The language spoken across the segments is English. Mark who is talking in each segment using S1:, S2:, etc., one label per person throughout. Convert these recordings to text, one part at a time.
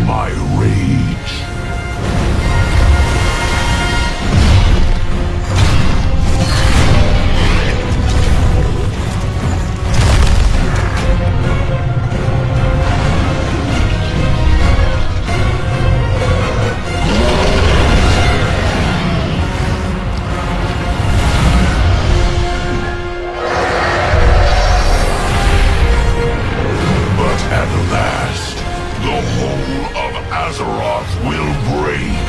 S1: my rage. Will break,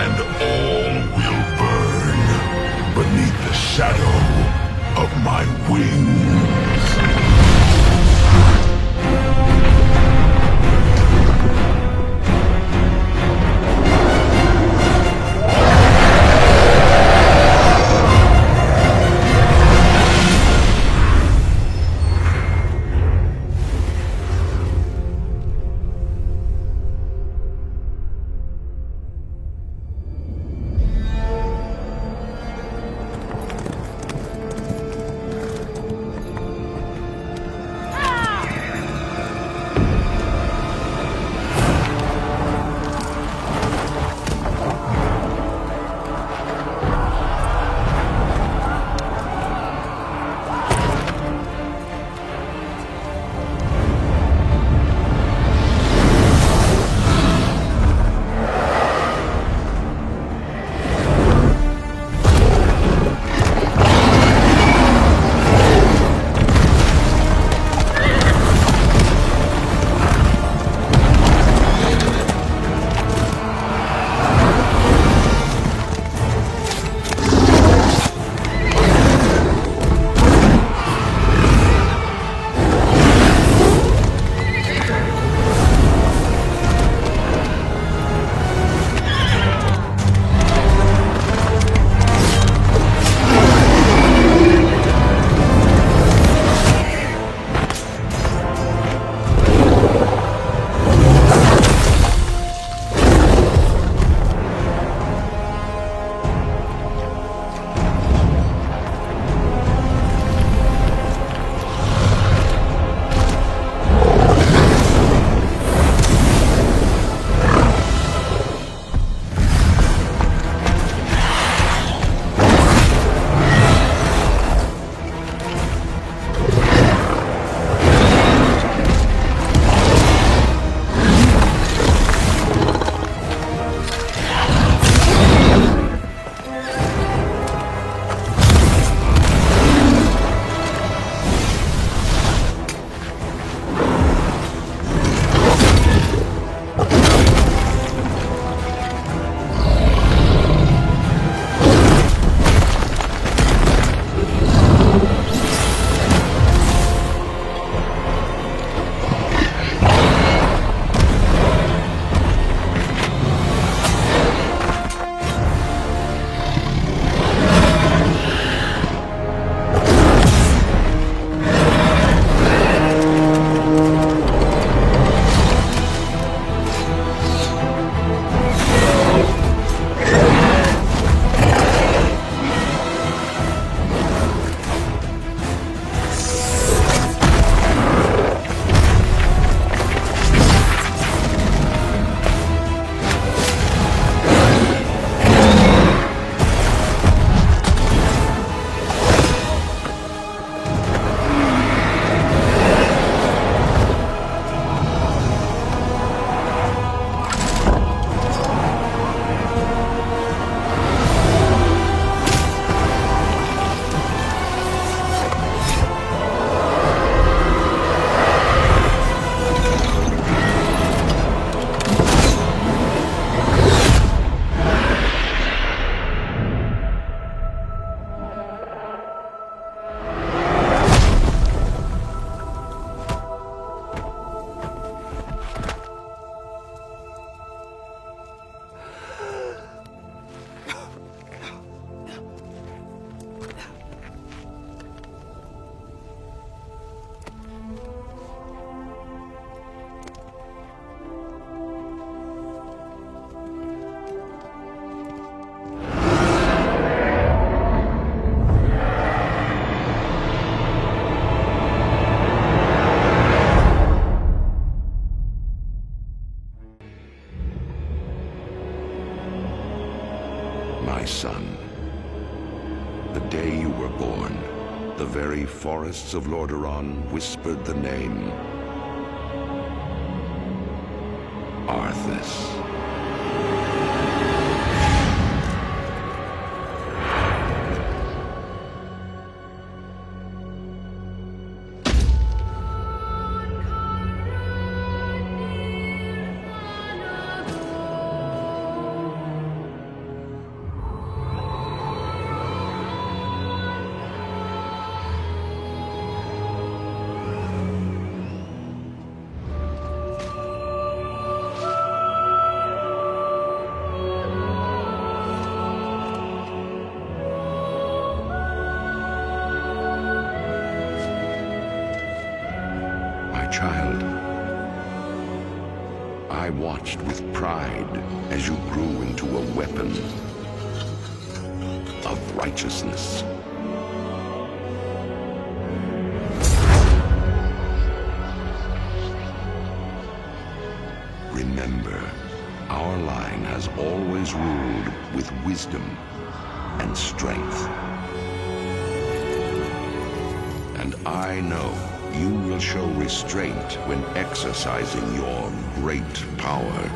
S1: and all will burn beneath the shadow of my wings.
S2: forests of Lordaeron whispered the name Arthas. Child, I watched with pride as you grew into a weapon of righteousness. Remember, our line has always ruled with wisdom and strength. And I know you will show restraint when exercising your great power.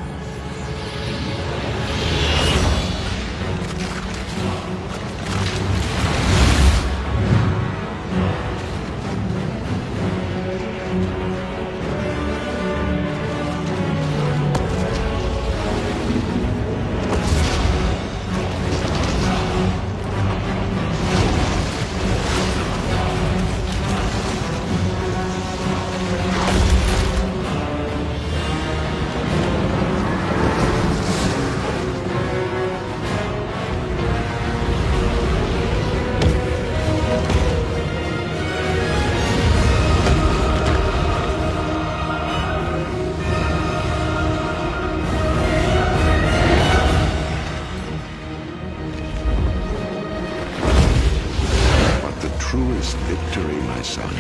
S2: Truest victory, my son,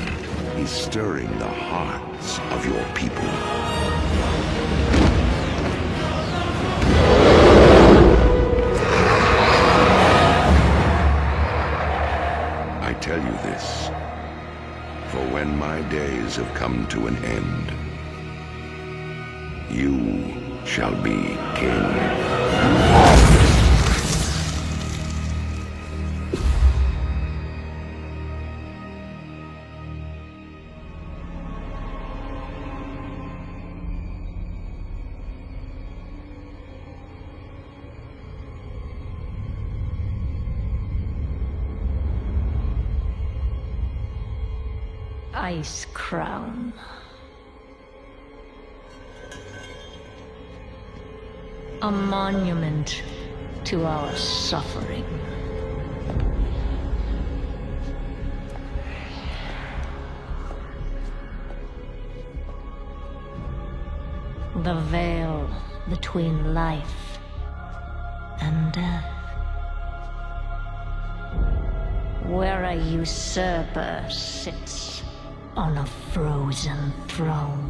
S2: is stirring the hearts of your people. I tell you this, for when my days have come to an end, you shall be king.
S3: Ice Crown. A monument to our suffering. The veil between life and death. Where a usurper sits on a frozen throne.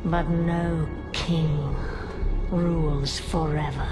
S3: But no king rules forever.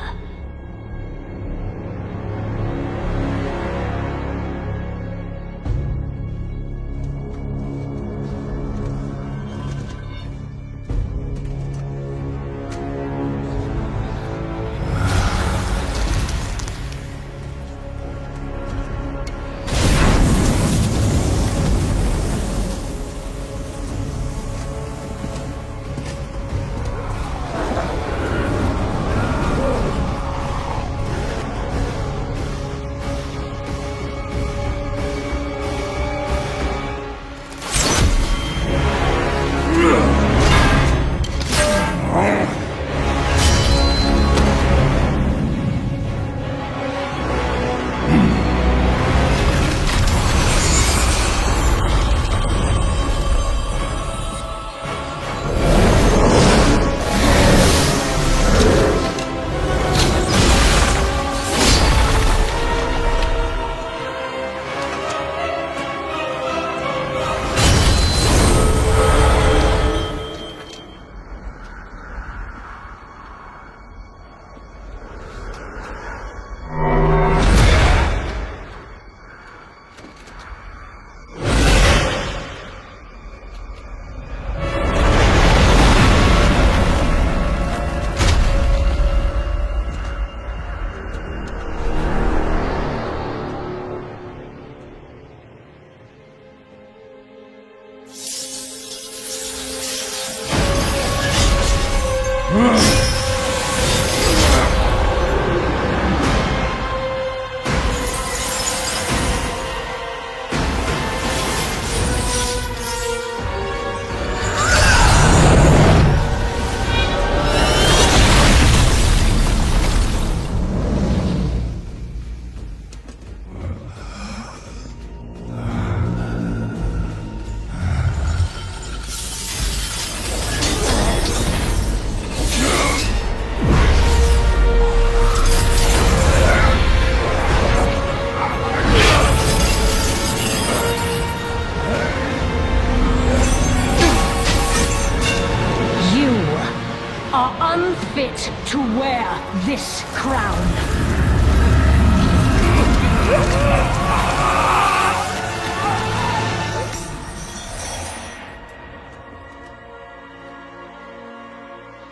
S3: to wear this crown.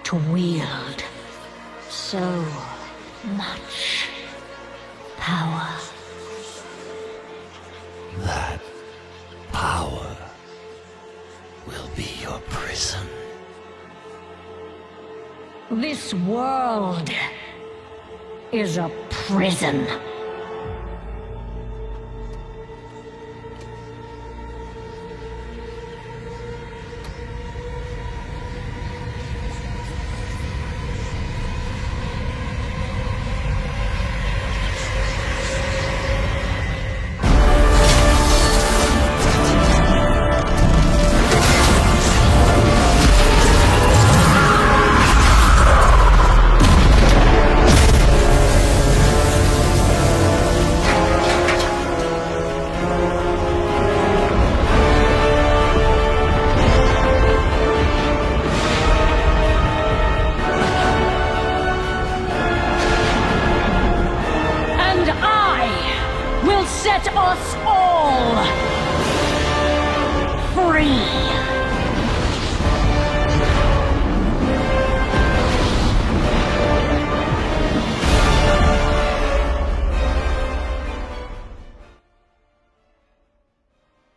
S3: To wield so much power.
S4: That power will be your prison.
S3: This world is a prison. Set us all free.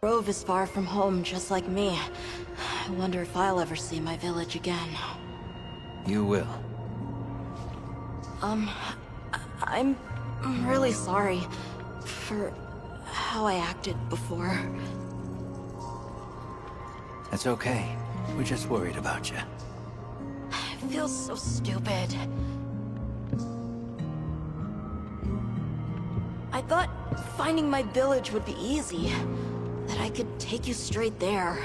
S5: Grove is far from home, just like me. I wonder if I'll ever see my village again.
S4: You will.
S5: I'm really sorry for how I acted before.
S4: It's okay. We're just worried about you.
S5: It feels so stupid. I thought finding my village would be easy. That I could take you straight there.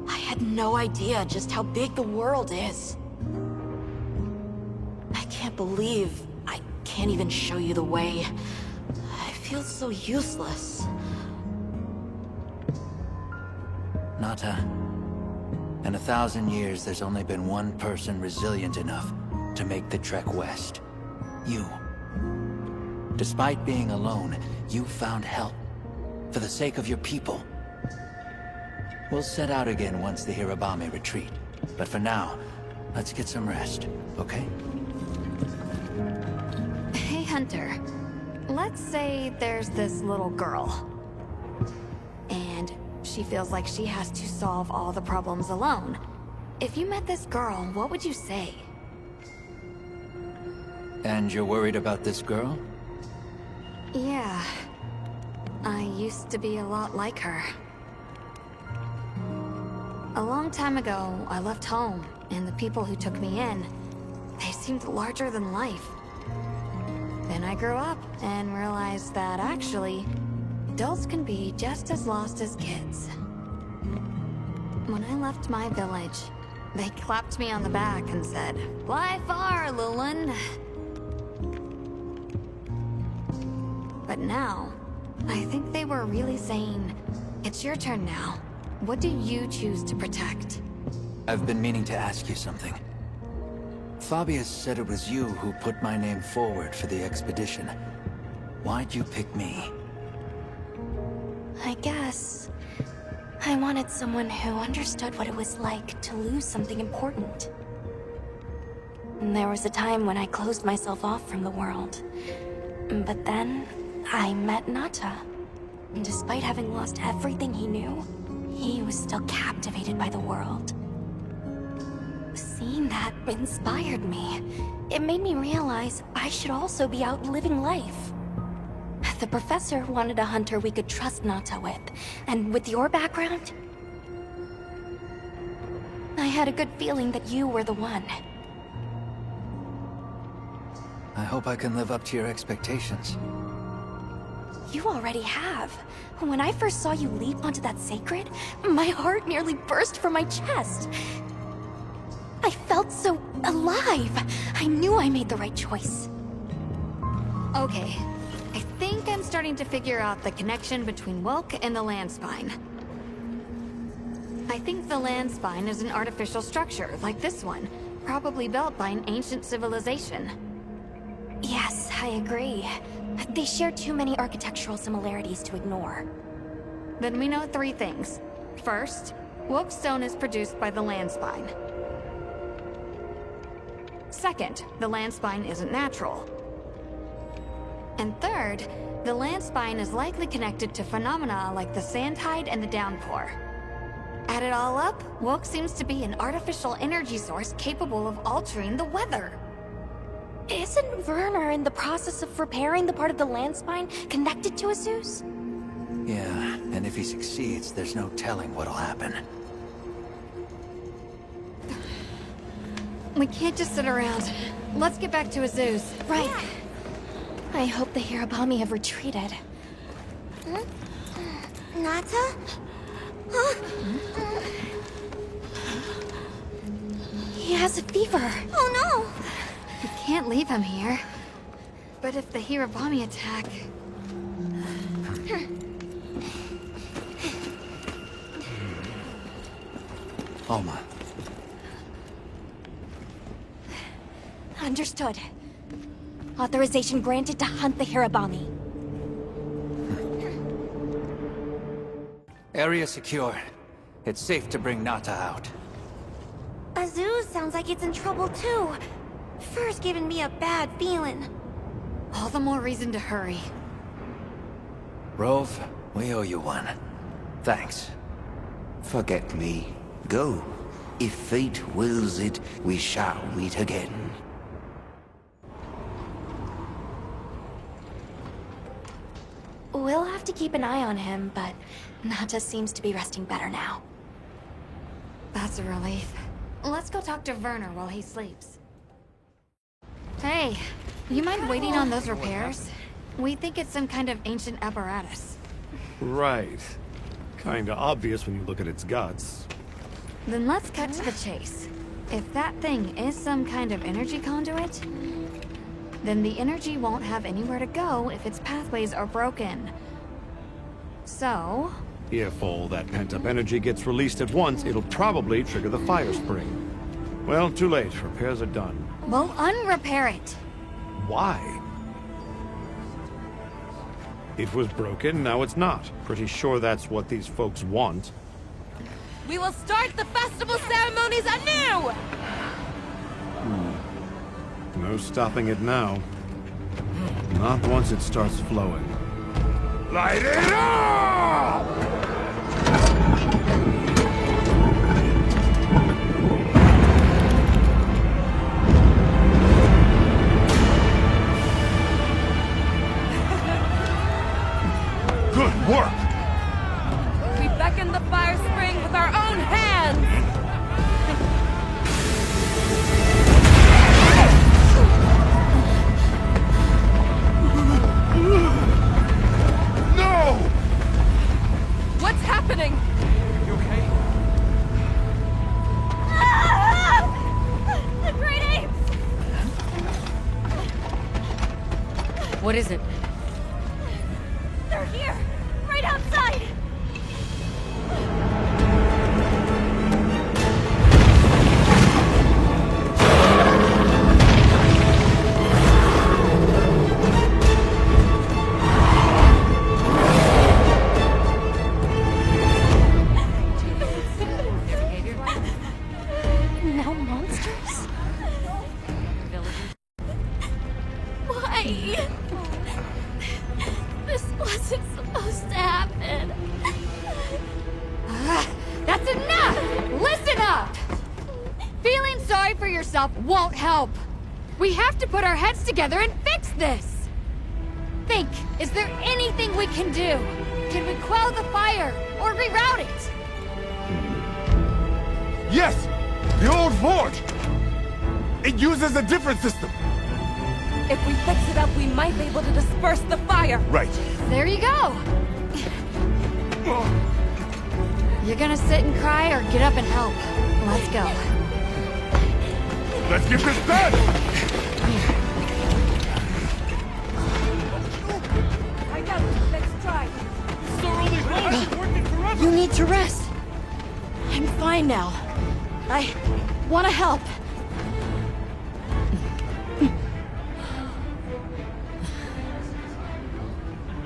S5: I had no idea just how big the world is. I can't believe I can't even show you the way. I feel so useless.
S4: Nata. In 1,000 years, there's only been one person resilient enough to make the trek west. You. Despite being alone, you found help. For the sake of your people. We'll set out again once the Hirabame retreat. But for now, let's get some rest, okay?
S6: Hey, Hunter. Let's say there's this little girl. And she feels like she has to solve all the problems alone. If you met this girl, what would you say?
S4: And you're worried about this girl?
S6: Yeah. I used to be a lot like her. A long time ago, I left home, and the people who took me in, they seemed larger than life. Then I grew up and realized that actually, adults can be just as lost as kids. When I left my village, they clapped me on the back and said, "Fly far, Lulin." But now, I think they were really saying, "It's your turn now. What do you choose to protect?"
S4: I've been meaning to ask you something. Fabius said it was you who put my name forward for the expedition. Why'd you pick me?
S5: I guess I wanted someone who understood what it was like to lose something important. And there was a time when I closed myself off from the world. But then, I met Nata. And despite having lost everything he knew, he was still captivated by the world. Seeing that inspired me. It made me realize I should also be out living life. The professor wanted a hunter we could trust Nata with, and with your background, I had a good feeling that you were the one.
S4: I hope I can live up to your expectations.
S5: You already have. When I first saw you leap onto that sacred, my heart nearly burst from my chest. I felt so alive. I knew I made the right choice.
S6: Okay, I think I'm starting to figure out the connection between Welk and the land spine. I think the land spine is an artificial structure, like this one, probably built by an ancient civilization.
S5: Yes, I agree. They share too many architectural similarities to ignore.
S6: Then we know 3 things. First, woke stone is produced by the land spine. Second, the land spine isn't natural. And third, the land spine is likely connected to phenomena like the sand tide and the downpour. Add it all up, woke seems to be an artificial energy source capable of altering the weather.
S5: Isn't Werner in the process of repairing the part of the land spine connected to Zeus?
S4: Yeah, and if he succeeds, there's no telling what'll happen.
S6: We can't just sit around. Let's get back to Zeus.
S5: Right. I hope the Hirabami have retreated. Nata? He has a fever. Oh no!
S6: We can't leave him here. But if the Hirabami attack...
S4: Alma,
S5: Understood. Authorization granted to hunt the Hirabami.
S4: area secure. It's safe to bring Nata out.
S5: Azuz sounds like it's in trouble too. Fur's giving me a bad feeling.
S6: all the more reason to hurry.
S4: Rove, we owe you one. Thanks.
S7: Forget me. Go. If fate wills it, we shall meet again.
S5: We'll have to keep an eye on him, but Nata seems to be resting better now.
S6: That's a relief. Let's go talk to Werner while he sleeps. Hey, you mind waiting on those repairs? We think it's some kind of ancient apparatus.
S8: Right. Kinda obvious when you look at its guts.
S6: Then let's cut to the chase. If that thing is some kind of energy conduit, then the energy won't have anywhere to go if its pathways are broken. So...
S8: If all that pent-up energy gets released at once, it'll probably trigger the fire spring. Well, too late. Repairs are done.
S6: we'll unrepair it.
S8: Why? It was broken, now it's not. Pretty sure that's what these folks want.
S9: We will start the festival ceremonies anew!
S8: No stopping it now. Not once it starts flowing. Light it up!
S1: Good work!
S9: We beckon the fire spring with our own hands!
S1: No!
S9: What's happening?
S8: You okay?
S5: The great apes!
S9: What is it?
S5: They're here! Right outside! No monsters? Why? This wasn't supposed to happen.
S6: That's enough! Listen up! Feeling sorry for yourself won't help. We have to put our heads together and fix this! Think, is there anything we can do? Can we quell the fire, or reroute it?
S1: Yes! The old forge! It uses a different system!
S9: If we fix it up, we might be able to disperse the fire!
S1: Right.
S6: There you go! You're gonna sit and cry or get up and help? Let's go.
S1: Let's get this done!
S9: I got it. Let's try.
S3: You need to rest. I'm fine now. I want to help.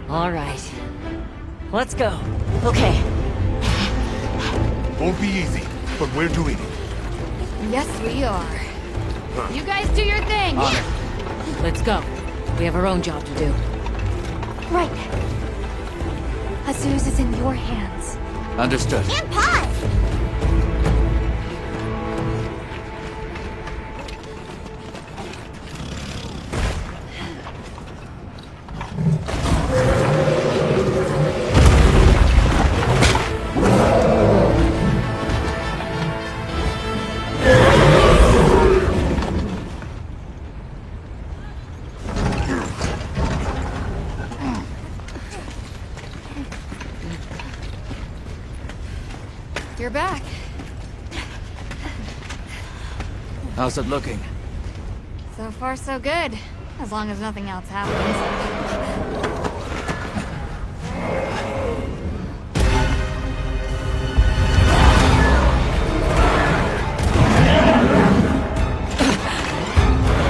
S3: All right. Let's go. Okay.
S1: Won't be easy, but we're doing it.
S6: Yes, we are. You guys do your thing!
S3: Let's go. We have our own job to do.
S5: Right. Azuz is in your hands.
S4: Understood.
S5: And pause!
S6: You're back.
S4: How's it looking?
S6: So far, so good. As long as nothing else happens.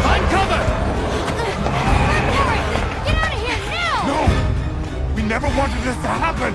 S1: Find cover!
S6: Get out of here now!
S1: No! We never wanted this to happen!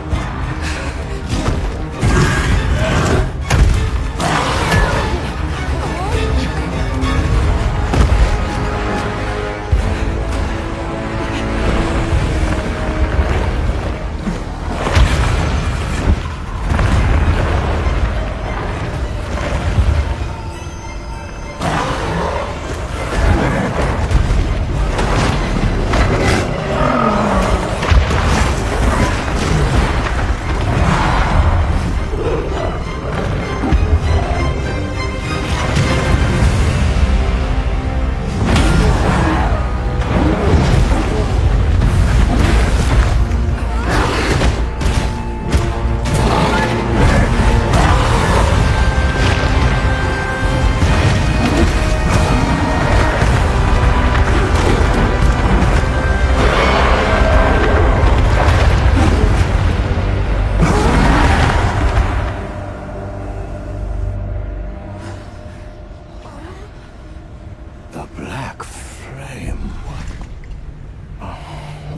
S7: The Black Flame.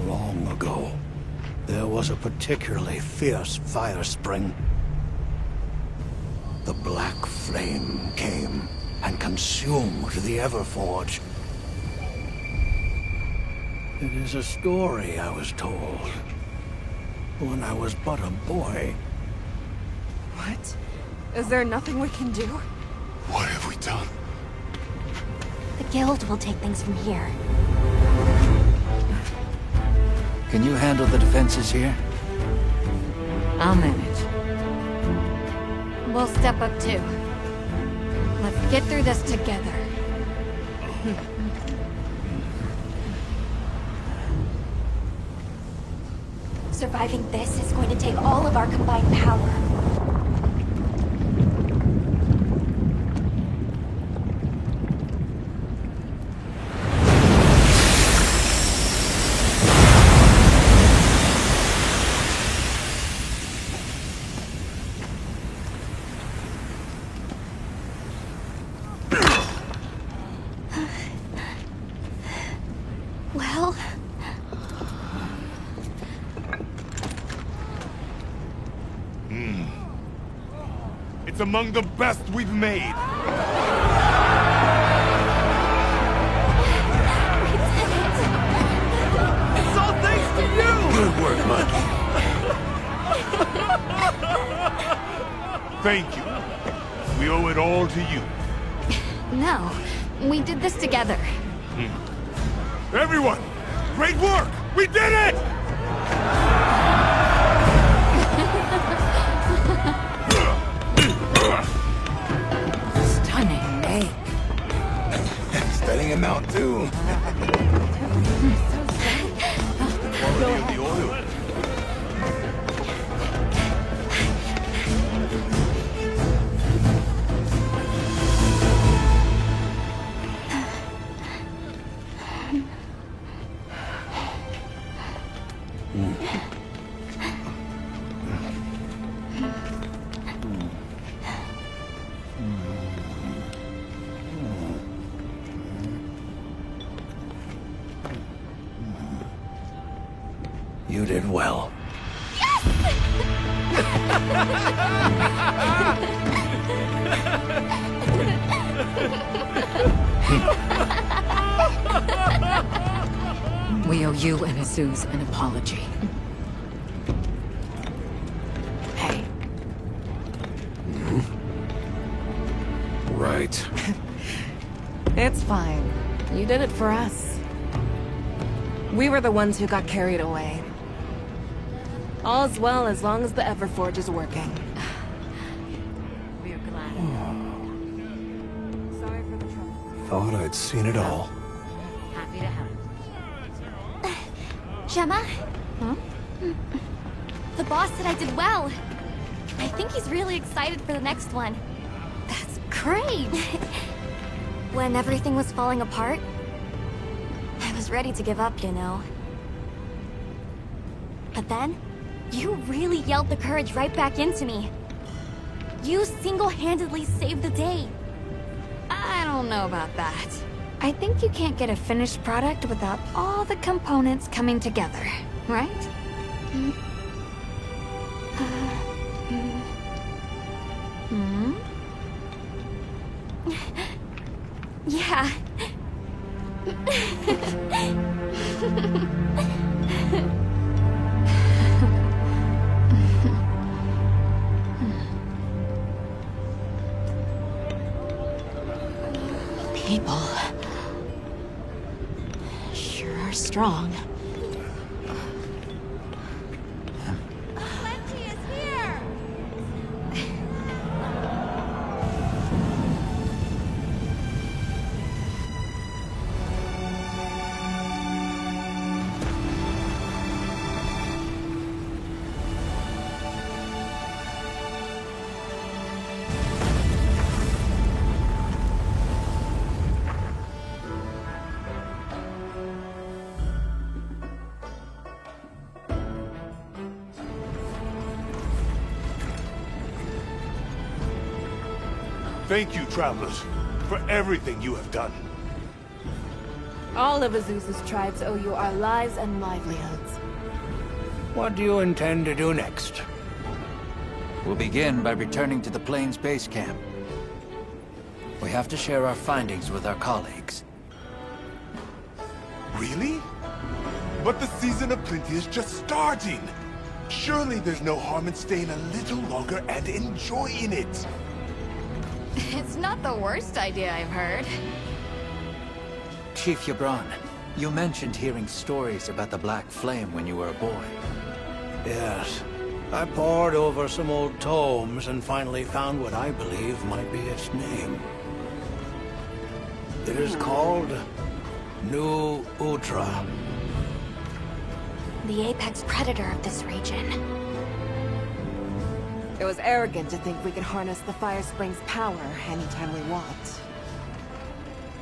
S7: Long ago, there was a particularly fierce fire spring. The Black Flame came and consumed the Everforge. It is a story I was told when I was but a boy.
S9: What? Is there nothing we can do?
S1: What have we done?
S5: The Guild will take things from here.
S4: Can you handle the defenses here?
S3: I'll manage.
S6: We'll step up too. Let's get through this together.
S5: Surviving this is going to take all of our combined power. Well,
S1: It's among the best we've made. It's all thanks to you!
S7: Good work, Monkey.
S1: Thank you. We owe it all to you.
S6: No, we did this together.
S1: Everyone, great work! We did it!
S3: Stunning make.
S7: Spelling him out, too.
S1: Quality of the oil.
S7: You
S8: did well.
S9: We owe you and Azuz an apology. Hey.
S8: Right.
S9: It's fine. You did it for us. We were the ones who got carried away. All's well as long as the Everforge is working.
S3: We're glad.
S9: Sorry for the trouble.
S8: Thought I'd seen it all.
S3: Happy to help.
S5: Gemma? Huh? The boss said I did well. I think he's really excited for the next one. That's great! When everything was falling apart, I was ready to give up, you know. But then, you really yelled the courage right back into me. You single-handedly saved the day.
S6: I don't know about that. I think you can't get a finished product without all the components coming together, right?
S5: Yeah.
S9: People sure are strong.
S5: Plenty is here!
S1: Thank you, travelers, for everything you have done.
S9: All of Azuz's tribes owe you our lives and livelihoods.
S4: What do you intend to do next? We'll begin by returning to the Plains base camp. We have to share our findings with our colleagues.
S1: Really? But the season of plenty is just starting. Surely there's no harm in staying a little longer and enjoying it.
S6: It's not the worst idea I've heard.
S4: Chief Yabron, you mentioned hearing stories about the Black Flame when you were a boy.
S10: Yes. I pored over some old tomes and finally found what I believe might be its name. It is called New Udra.
S5: The apex predator of this region.
S9: It was arrogant to think we could harness the Fire Spring's power anytime we want.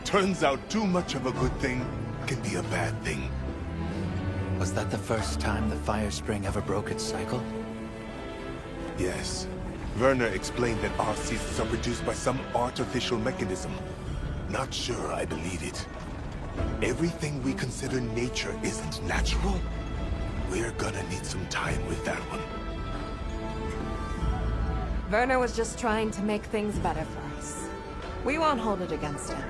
S1: Turns out too much of a good thing can be a bad thing.
S4: Was that the first time the Fire Spring ever broke its cycle?
S1: Yes. Werner explained that our seasons are produced by some artificial mechanism. Not sure I believe it. Everything we consider nature isn't natural. We're gonna need some time with that one.
S9: Werner was just trying to make things better for us. We won't hold it against him.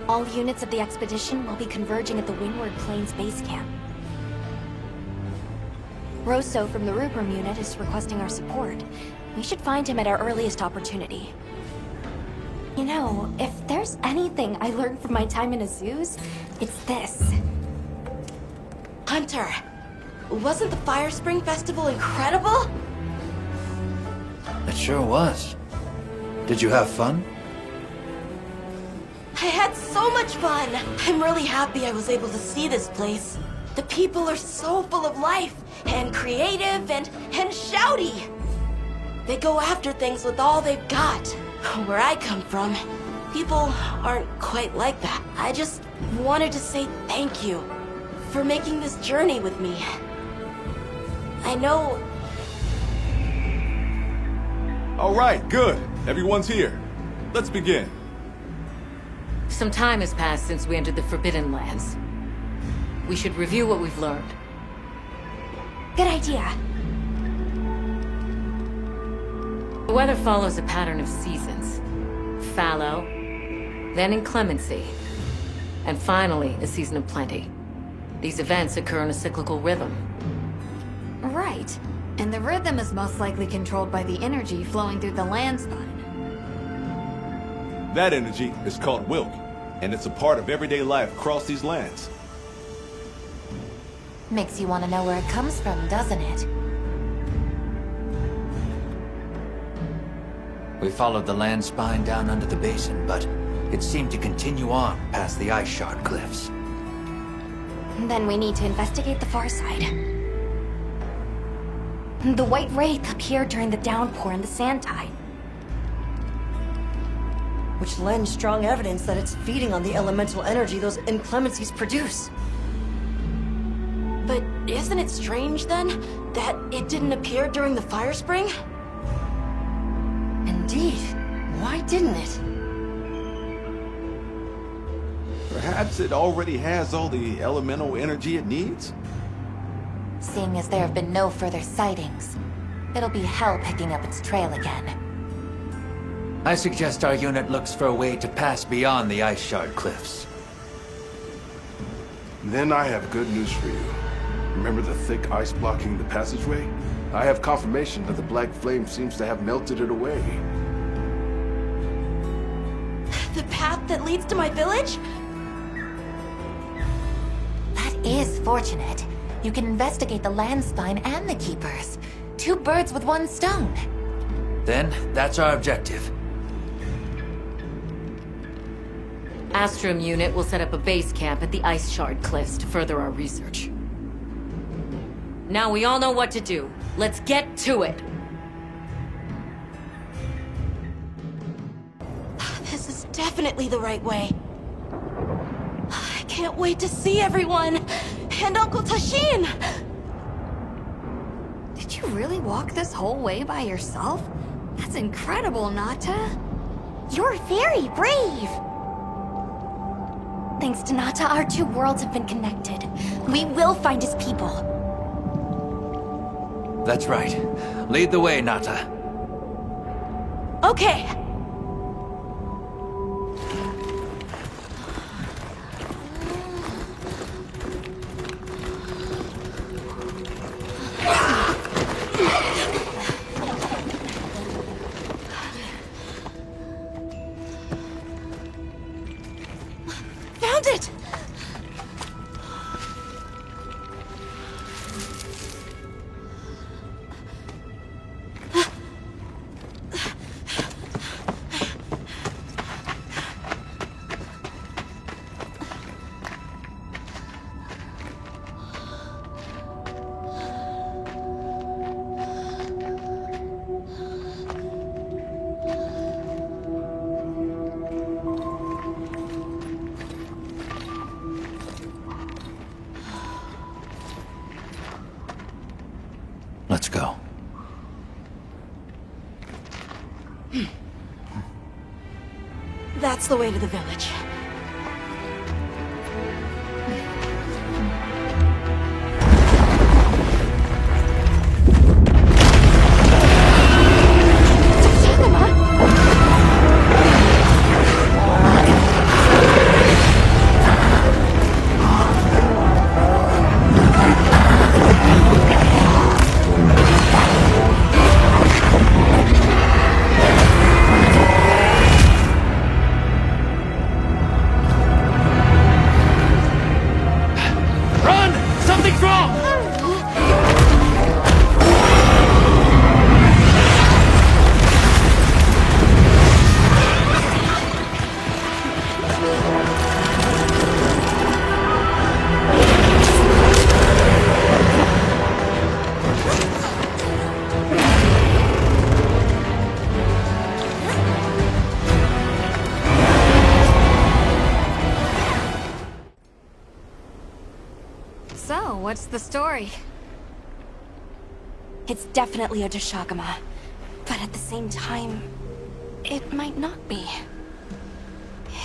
S5: All units of the expedition will be converging at the Windward Plains base camp. Rosso from the Rupert unit is requesting our support. We should find him at our earliest opportunity. You know, if there's anything I learned from my time in Azuz, it's this.
S11: Hunter, wasn't the Fire Spring Festival incredible?
S4: It sure was. Did you have fun?
S11: I had so much fun. I'm really happy I was able to see this place. The people are so full of life, and creative, and shouty. They go after things with all they've got. Where I come from, people aren't quite like that. I just wanted to say thank you for making this journey with me. I know...
S12: All right, good. Everyone's here. Let's begin.
S3: Some time has passed since we entered the Forbidden Lands. We should review what we've learned.
S5: idea.
S3: The weather follows a pattern of seasons. Fallow, then inclemency, and finally a season of plenty. These events occur in a cyclical rhythm.
S6: Right. And the rhythm is most likely controlled by the energy flowing through the land spine.
S12: That energy is called Wilk, and it's a part of everyday life across these lands.
S13: Makes you want to know where it comes from, doesn't it?
S4: We followed the land spine down under the basin, but it seemed to continue on past the ice shard cliffs.
S5: Then we need to investigate the far side. The White Wraith appeared during the downpour and the sand tide.
S11: Which lends strong evidence that it's feeding on the elemental energy those inclemencies produce. But isn't it strange, then, that it didn't appear during the fire spring? Indeed. Why didn't it?
S12: Perhaps it already has all the elemental energy it needs?
S13: Seeing as there have been no further sightings, it'll be hell picking up its trail again.
S4: I suggest our unit looks for a way to pass beyond the ice shard cliffs.
S14: Then I have good news for you. Remember the thick ice blocking the passageway? I have confirmation that the black flame seems to have melted it away.
S11: The path that leads to my village?
S13: That is fortunate. You can investigate the land spine and the keepers. 2 birds with 1 stone.
S4: Then, that's our objective.
S3: Astrum unit will set up a base camp at the Ice Shard Cliffs to further our research. Now we all know what to do. Let's get to it!
S11: This is definitely the right way. I can't wait to see everyone! And Uncle Tashin!
S6: Did you really walk this whole way by yourself? That's incredible, Nata.
S5: You're very brave! Thanks to Nata, our 2 worlds have been connected. We will find his people.
S4: That's right. Lead the way, Nata.
S11: Okay! Found it!
S4: Let's go.
S11: That's the way to the village.
S6: So, what's the story?
S5: It's definitely a Deshagama. But at the same time, it might not be.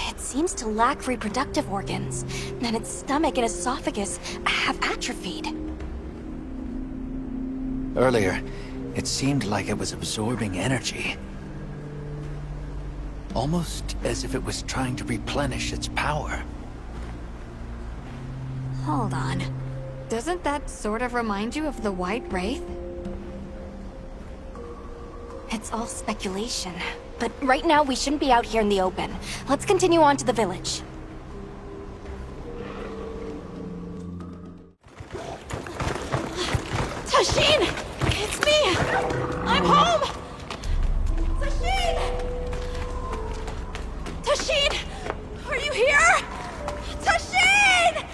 S5: It seems to lack reproductive organs, and its stomach and esophagus have atrophied.
S4: Earlier, it seemed like it was absorbing energy. Almost as if it was trying to replenish its power.
S6: Hold on. Doesn't that sort of remind you of the White Wraith?
S5: It's all speculation. But right now, we shouldn't be out here in the open. Let's continue on to the village.
S11: Tashin! It's me! I'm home! Tashin! Tashin! Are you here? Tashin!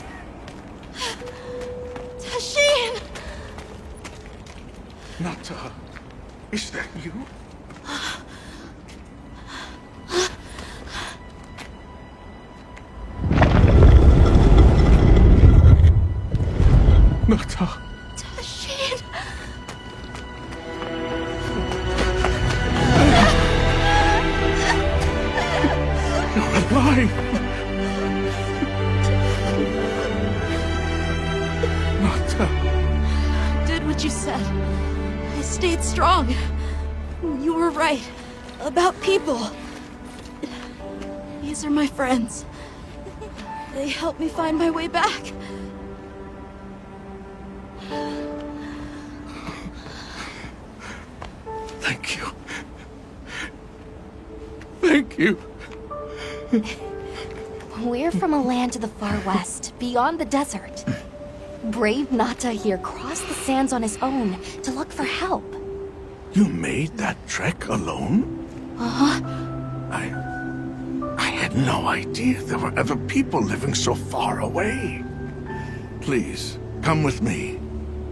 S11: Tashin!
S1: Nata, is that you? Nata.
S11: Tashin!
S1: You're alive! Nata.
S11: Did what you said. I stayed strong. You were right. About people. These are my friends. They helped me find my way back.
S1: Thank you. Thank you.
S5: We're from a land to the far west, beyond the desert. Brave Nata here crossed the sands on his own to look for help.
S1: You made that trek alone?
S5: Uh-huh.
S1: I had no idea there were other people living so far away. Please, come with me.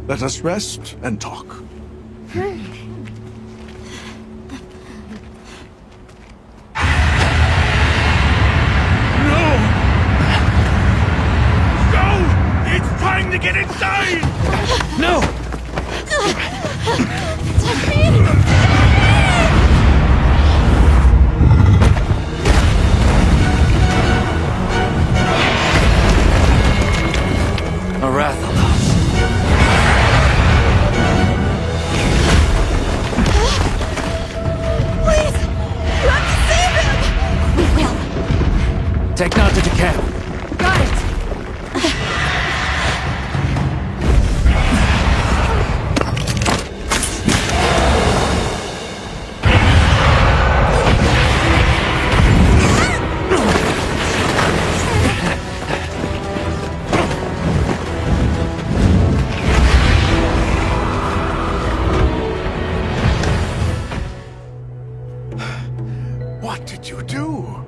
S1: Let us rest and talk. Trying to get inside!
S4: No! Arathalos.
S11: Please! You have to save him!
S5: We will.
S4: Take Nata to camp.
S11: Got it!
S1: What did you do?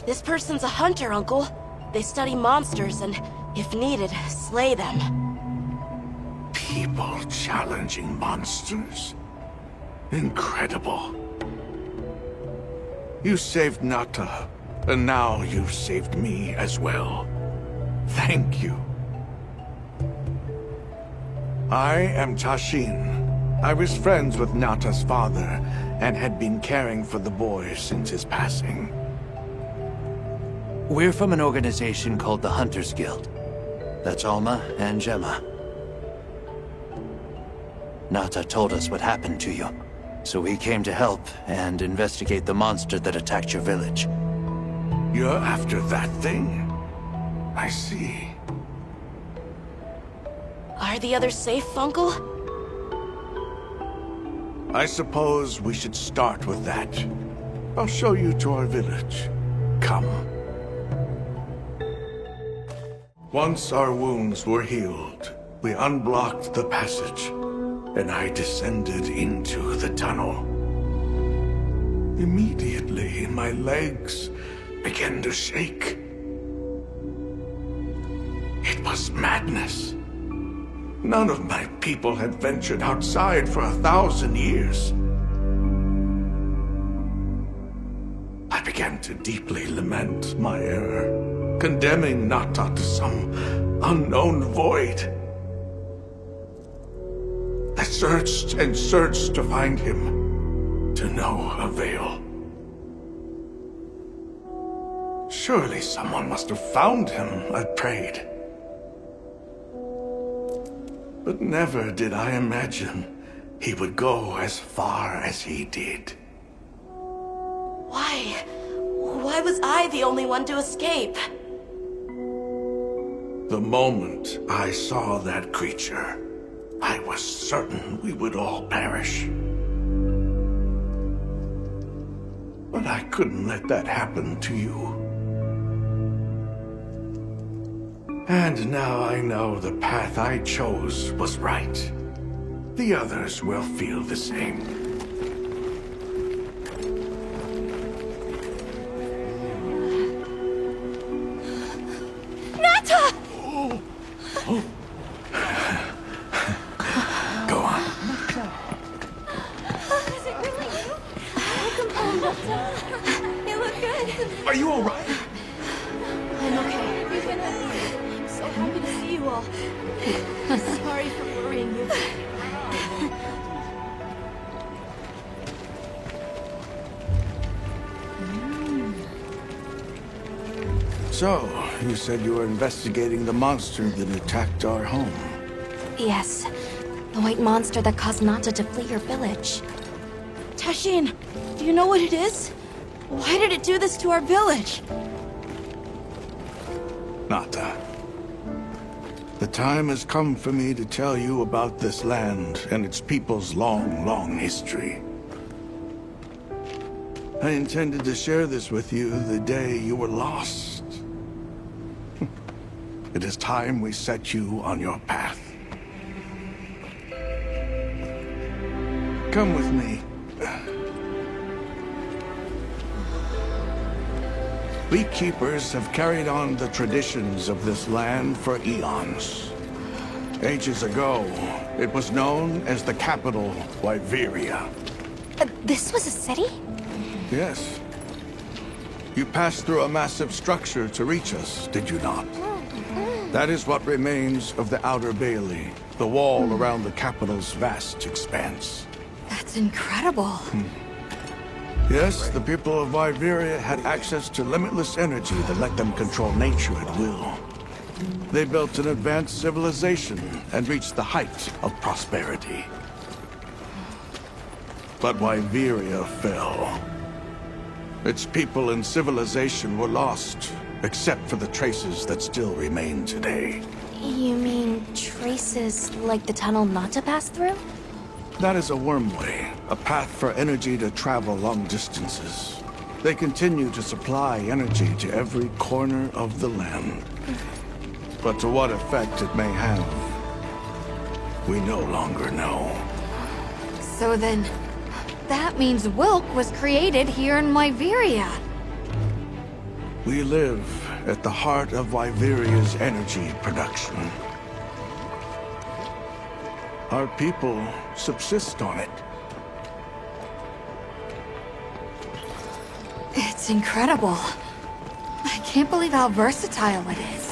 S11: This person's a hunter, Uncle. They study monsters and, if needed, slay them.
S1: People challenging monsters? Incredible. You saved Nata, and now you've saved me as well. Thank you. I am Tashin. I was friends with Nata's father, and had been caring for the boy since his passing.
S4: We're from an organization called the Hunters Guild. That's Alma and Gemma. Nata told us what happened to you, so we came to help and investigate the monster that attacked your village.
S1: You're after that thing? I see.
S11: Are the others safe, Uncle?
S1: I suppose we should start with that. I'll show you to our village. Come. Once our wounds were healed, we unblocked the passage, and I descended into the tunnel. Immediately, my legs began to shake. It was madness. None of my people had ventured outside for 1,000 years. I began to deeply lament my error, condemning Nata to some unknown void. I searched and searched to find him, to no avail. Surely someone must have found him, I prayed.
S10: But never did I imagine he would go as far as he did.
S11: Why? Why was I the only one to escape?
S10: The moment I saw that creature, I was certain we would all perish. But I couldn't let that happen to you. And now I know the path I chose was right. The others will feel the same.
S11: Nata!
S10: Go on.
S11: Is it really you? Welcome home, Nata. You look good.
S1: Are you all right?
S11: I'm okay. I'm so happy to see you all. Sorry for worrying you.
S10: So, you said you were investigating the monster that attacked our home.
S5: Yes. The white monster that caused Nata to flee your village.
S11: Tashin, do you know what it is? Why did it do this to our village?
S10: Nata. The time has come for me to tell you about this land and its people's long, long history. I intended to share this with you the day you were lost. It is time we set you on your path. Come with me. Beekeepers have carried on the traditions of this land for eons. Ages ago, it was known as the capital, Wyveria.
S5: This was a city?
S10: Yes. You passed through a massive structure to reach us, did you not? That is what remains of the Outer Bailey, the wall around the capital's vast expanse.
S6: That's incredible.
S10: Yes, the people of Wyveria had access to limitless energy that let them control nature at will. They built an advanced civilization and reached the height of prosperity. But Wyveria fell. Its people and civilization were lost, except for the traces that still remain today.
S5: You mean traces like the tunnel Nata passed through?
S10: That is a wormway, a path for energy to travel long distances. They continue to supply energy to every corner of the land. But to what effect it may have, we no longer know.
S6: So then, that means Wilk was created here in Wyveria.
S10: We live at the heart of Wyveria's energy production. Our people subsist on it.
S6: It's incredible. I can't believe how versatile it is.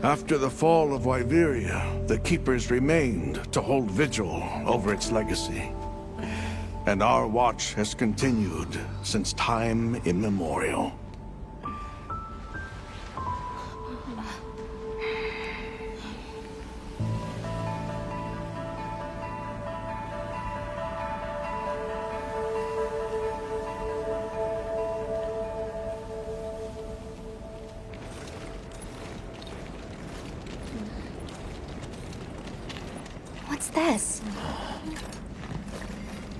S10: After the fall of Wyveria, the Keepers remained to hold vigil over its legacy. And our watch has continued since time immemorial.
S5: What's this?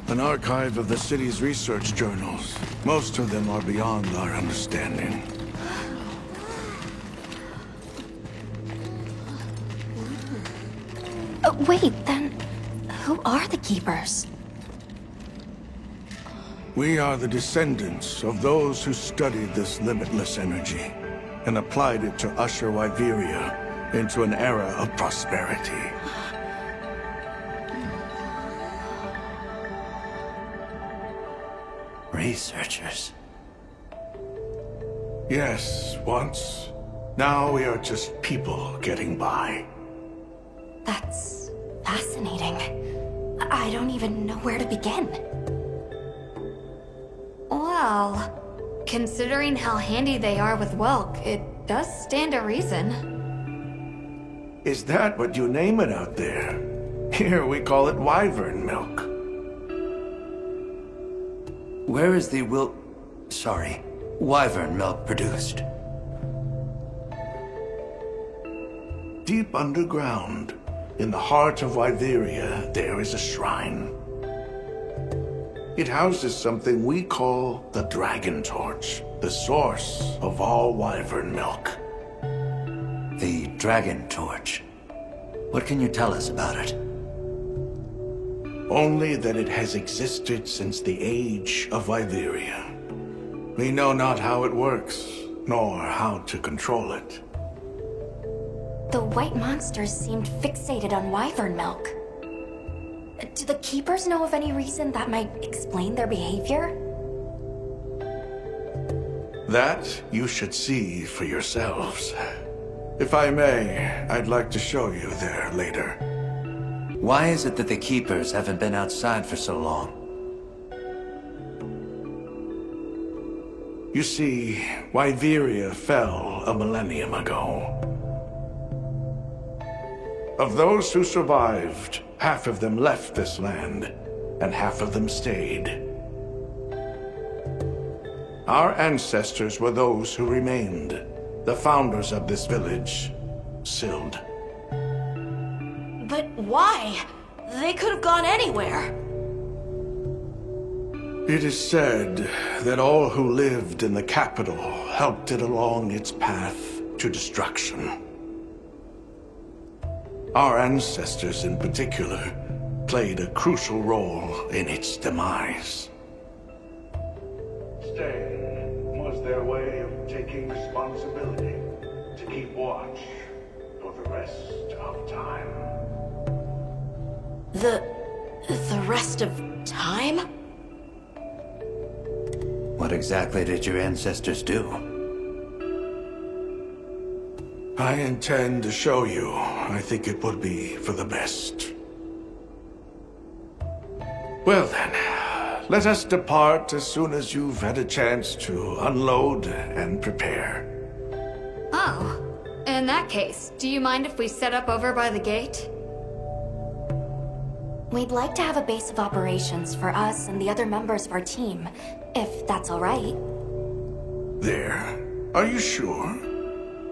S10: An archive of the city's research journals. Most of them are beyond our understanding.
S5: Wait, then who are the Keepers?
S10: We are the descendants of those who studied this limitless energy and applied it to usher Wyveria into an era of prosperity.
S7: Researchers.
S10: Yes, once. Now we are just people getting by.
S5: That's fascinating. I don't even know where to begin.
S6: Well, considering how handy they are with Welk, it does stand to reason.
S10: Is that what you name it out there? Here we call it wyvern milk.
S4: Where is the wyvern milk produced?
S10: Deep underground, in the heart of Wyveria, there is a shrine. It houses something we call the Dragon Torch, the source of all wyvern milk.
S4: The Dragon Torch. What can you tell us about it?
S10: Only that it has existed since the age of Wyveria. We know not how it works, nor how to control it.
S5: The white monsters seemed fixated on wyvern milk. Do the Keepers know of any reason that might explain their behavior?
S10: That you should see for yourselves. If I may, I'd like to show you there later.
S4: Why is it that the Keepers haven't been outside for so long?
S10: You see, Wyveria fell a millennium ago. Of those who survived, half of them left this land, and half of them stayed. Our ancestors were those who remained, the founders of this village, Sild.
S11: But why? They could have gone anywhere.
S10: It is said that all who lived in the capital helped it along its path to destruction. Our ancestors in particular played a crucial role in its demise. Staying was their way of taking responsibility to keep watch for the rest of time.
S11: The rest of time?
S4: What exactly did your ancestors do?
S10: I intend to show you. I think it would be for the best. Well then, let us depart as soon as you've had a chance to unload and prepare.
S6: Oh, in that case, do you mind if we set up over by the gate?
S5: We'd like to have a base of operations for us and the other members of our team, if that's all right.
S10: There. Are you sure?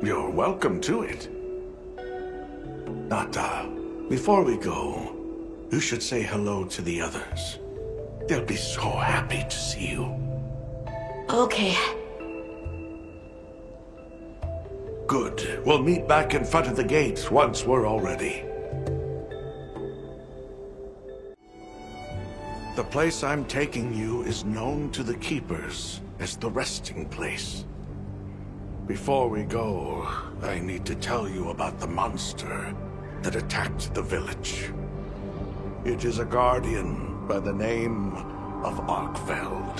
S10: You're welcome to it. Nata, before we go, you should say hello to the others. They'll be so happy to see you.
S11: Okay.
S10: Good. We'll meet back in front of the gate once we're all ready. The place I'm taking you is known to the Keepers as the resting place. Before we go, I need to tell you about the monster that attacked the village. It is a guardian by the name of Arkfeld.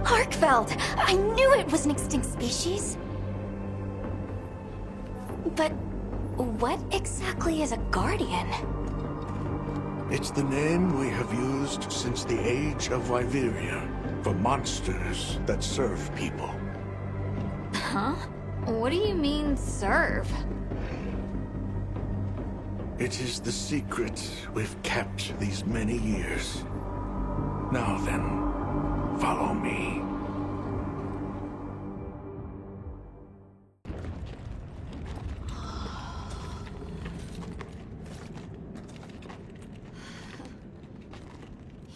S5: Arkfeld! I knew it was an extinct species! But what exactly is a guardian?
S10: It's the name we have used since the age of Wyveria for monsters that serve people.
S6: Huh? What do you mean, serve?
S10: It is the secret we've kept these many years. Now then, follow me.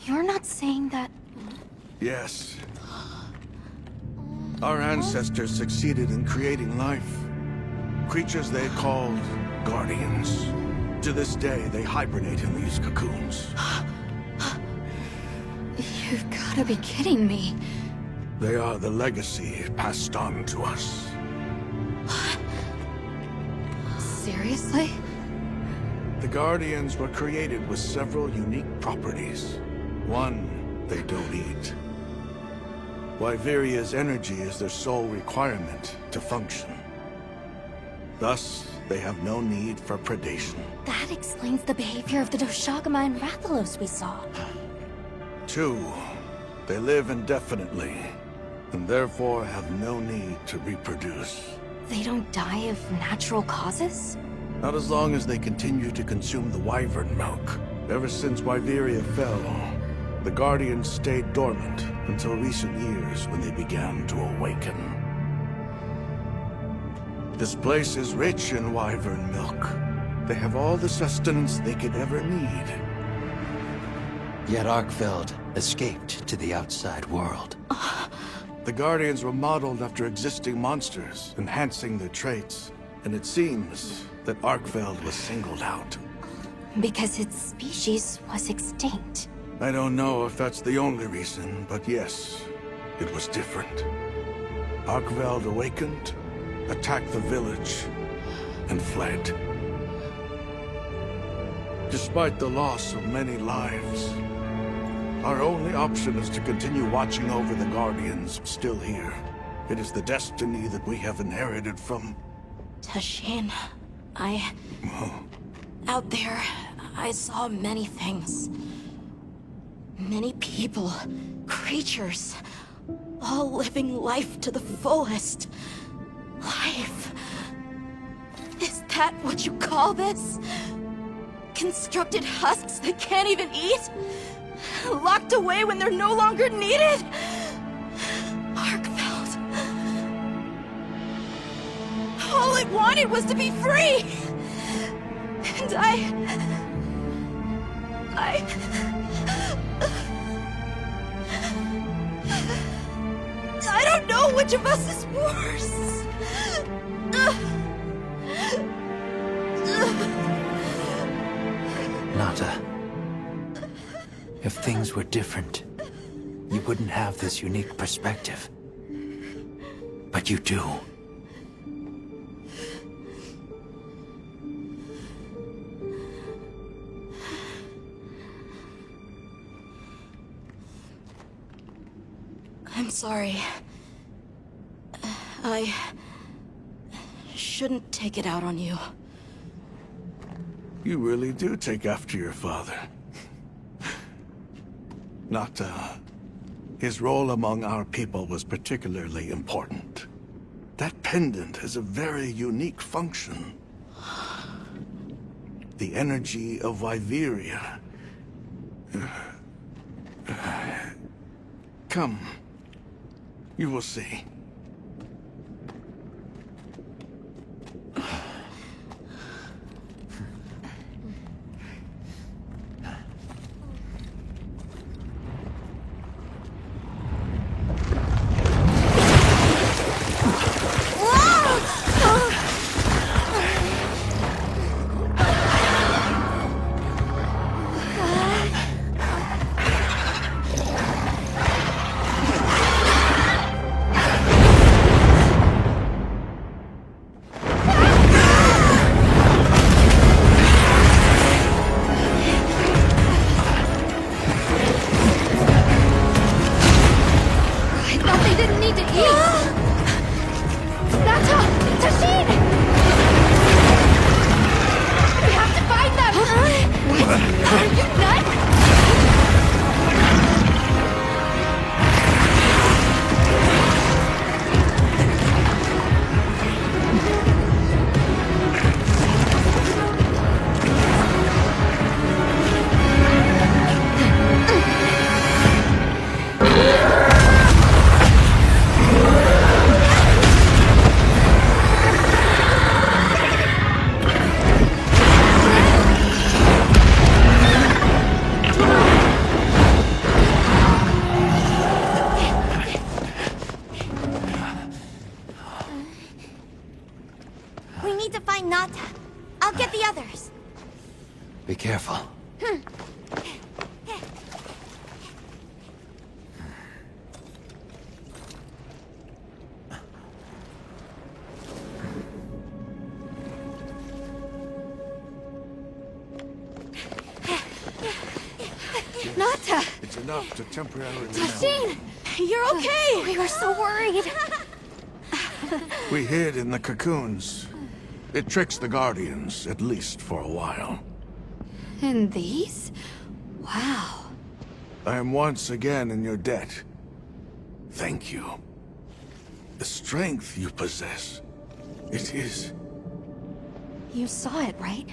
S5: You're not saying that...
S10: Yes. Our ancestors succeeded in creating life. Creatures they called guardians. To this day, they hibernate in these cocoons.
S6: You've gotta be kidding me.
S10: They are the legacy passed on to us.
S6: Seriously?
S10: The Guardians were created with several unique properties. One, they don't eat. Wyveria's energy is their sole requirement to function. Thus, they have no need for predation.
S5: That explains the behavior of the Doshagama and Rathalos we saw.
S10: Two, They live indefinitely, and therefore have no need to reproduce.
S5: They don't die of natural causes?
S10: Not as long as they continue to consume the wyvern milk. Ever since Wyveria fell, the Guardians stayed dormant until recent years when they began to awaken. This place is rich in wyvern milk. They have all the sustenance they could ever need.
S4: Yet Arkfeld escaped to the outside world.
S10: The Guardians were modeled after existing monsters, enhancing their traits. And it seems that Arkfeld was singled out.
S5: Because its species was extinct.
S10: I don't know if that's the only reason, but yes, it was different. Arkfeld awakened, attacked the village, and fled. Despite the loss of many lives, our only option is to continue watching over the Guardians still here. It is the destiny that we have inherited from...
S11: Tashin, out there, I saw many things. Many people, creatures, all living life to the fullest. Life. Is that what you call this? Constructed husks that can't even eat? Locked away when they're no longer needed? Arkfeld. All it wanted was to be free! And I don't know which of us is worse.
S4: Nata, if things were different, you wouldn't have this unique perspective. But you do.
S11: I'm sorry. I shouldn't take it out on you.
S10: You really do take after your father. Nata, his role among our people was particularly important. That pendant has a very unique function. The energy of Wyveria. Come. You will see.
S4: Be careful.
S5: Nata!
S10: It's enough to temporarily...
S5: Tashin! You're okay! We were so worried.
S10: We hid in the cocoons. It tricks the Guardians, at least for a while.
S5: And these? Wow.
S10: I am once again in your debt. Thank you. The strength you possess, it is...
S5: You saw it, right?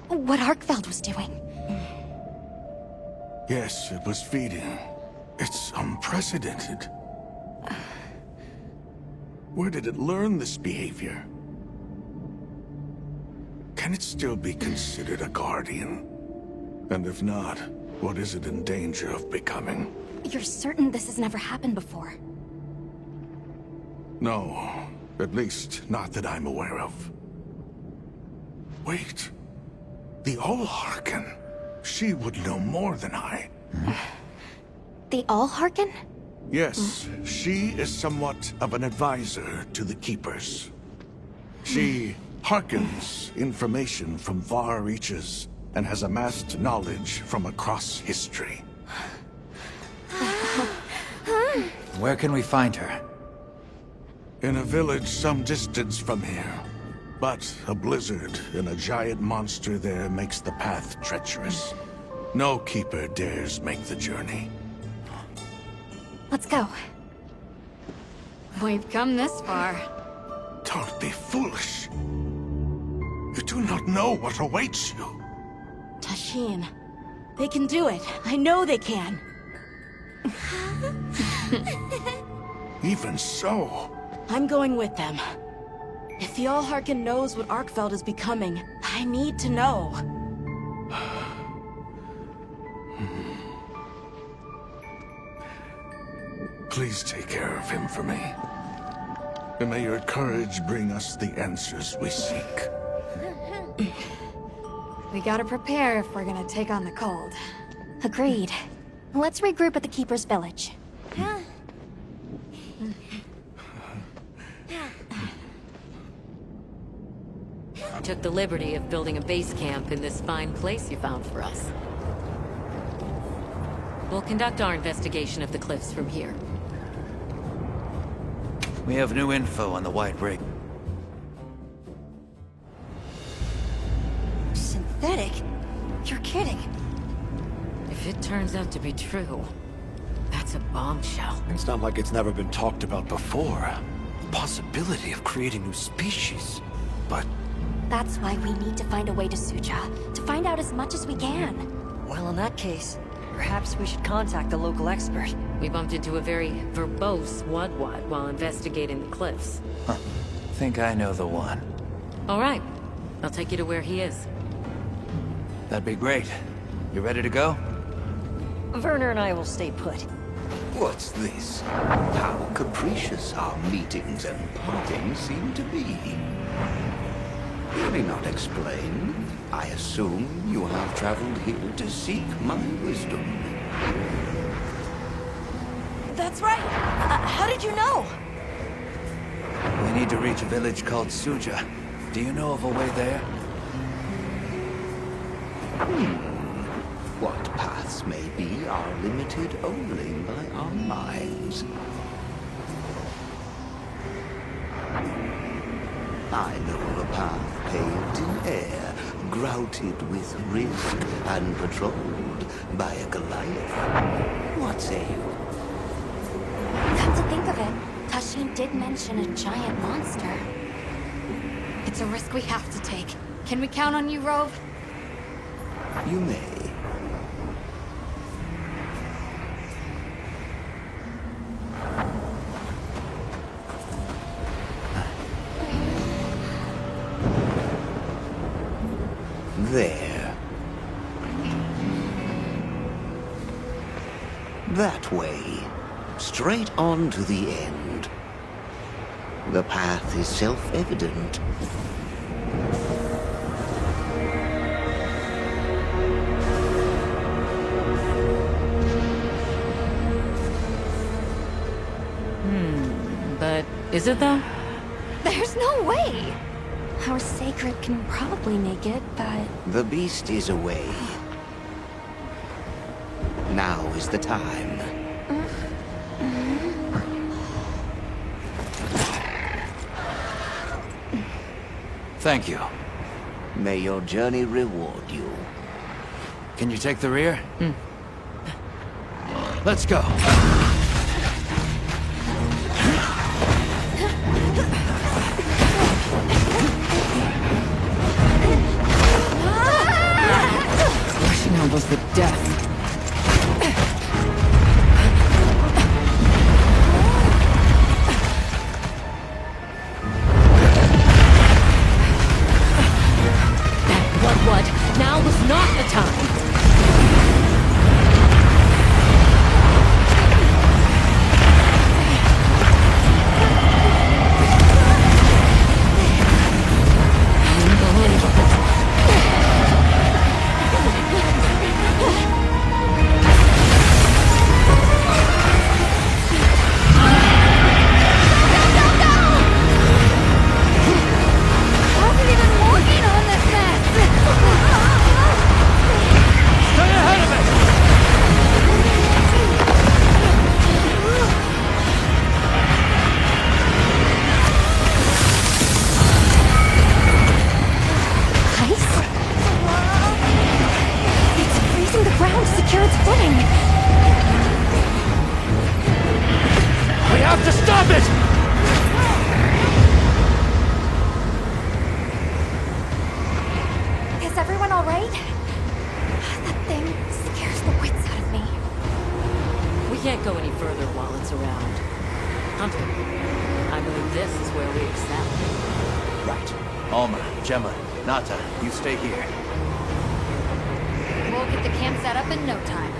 S5: What Arkfeld was doing.
S10: Yes, it was feeding. It's unprecedented. Where did it learn this behavior? Can it still be considered a guardian? And if not, what is it in danger of becoming?
S5: You're certain this has never happened before?
S10: No, at least not that I'm aware of. Wait, the All-Harken. She would know more than I.
S5: The All-Harken?
S10: Yes, she is somewhat of an advisor to the Keepers. She hearkens information from far reaches and has amassed knowledge from across history.
S4: Where can we find her?
S10: In a village some distance from here. But a blizzard and a giant monster there makes the path treacherous. No Keeper dares make the journey.
S5: Let's go.
S6: We've come this far.
S10: Don't be foolish. You do not know what awaits you.
S11: Tashin. They can do it. I know they can.
S10: Even so...
S11: I'm going with them. If the All-Harken knows what Arkfeld is becoming, I need to know.
S10: Please take care of him for me. And may your courage bring us the answers we seek.
S6: We gotta prepare if we're gonna take on the cold.
S5: Agreed. Let's regroup at the Keeper's village.
S3: I took the liberty of building a base camp in this fine place you found for us. We'll conduct our investigation of the cliffs from here.
S4: We have new info on the White Rig.
S11: Synthetic? You're kidding.
S3: If it turns out to be true, that's a bombshell.
S15: It's not like it's never been talked about before. The possibility of creating new species. But...
S5: That's why we need to find a way to Suja, to find out as much as we can.
S16: Well, in that case, perhaps we should contact the local expert.
S3: We bumped into a very verbose Wadwad while investigating the cliffs.
S4: Huh. Think I know the one.
S3: All right. I'll take you to where he is.
S4: That'd be great. You ready to go?
S16: Werner and I will stay put.
S7: What's this? How capricious our meetings and partings seem to be. You may not explain. I assume you have traveled here to seek my wisdom.
S11: That's right. How did you know?
S4: We need to reach a village called Suja. Do you know of a way there?
S7: What paths may be are limited only by our minds. I know a path paved in air, grouted with risk, and patrolled by a Goliath. What say you?
S5: Come to think of it, Tashin did mention a giant monster.
S6: It's a risk we have to take. Can we count on you, Rove?
S7: You may. There. That way. Straight on to the end. The path is self-evident.
S3: But is it though?
S5: There's no way! Our sacred can probably make it, but...
S7: The beast is away. Now is the time.
S4: Thank you.
S7: May your journey reward you.
S4: Can you take the rear? Let's go.
S3: Rushing out was the death. What? Now was not the time.
S4: You stay here.
S6: We'll get the camp set up in no time.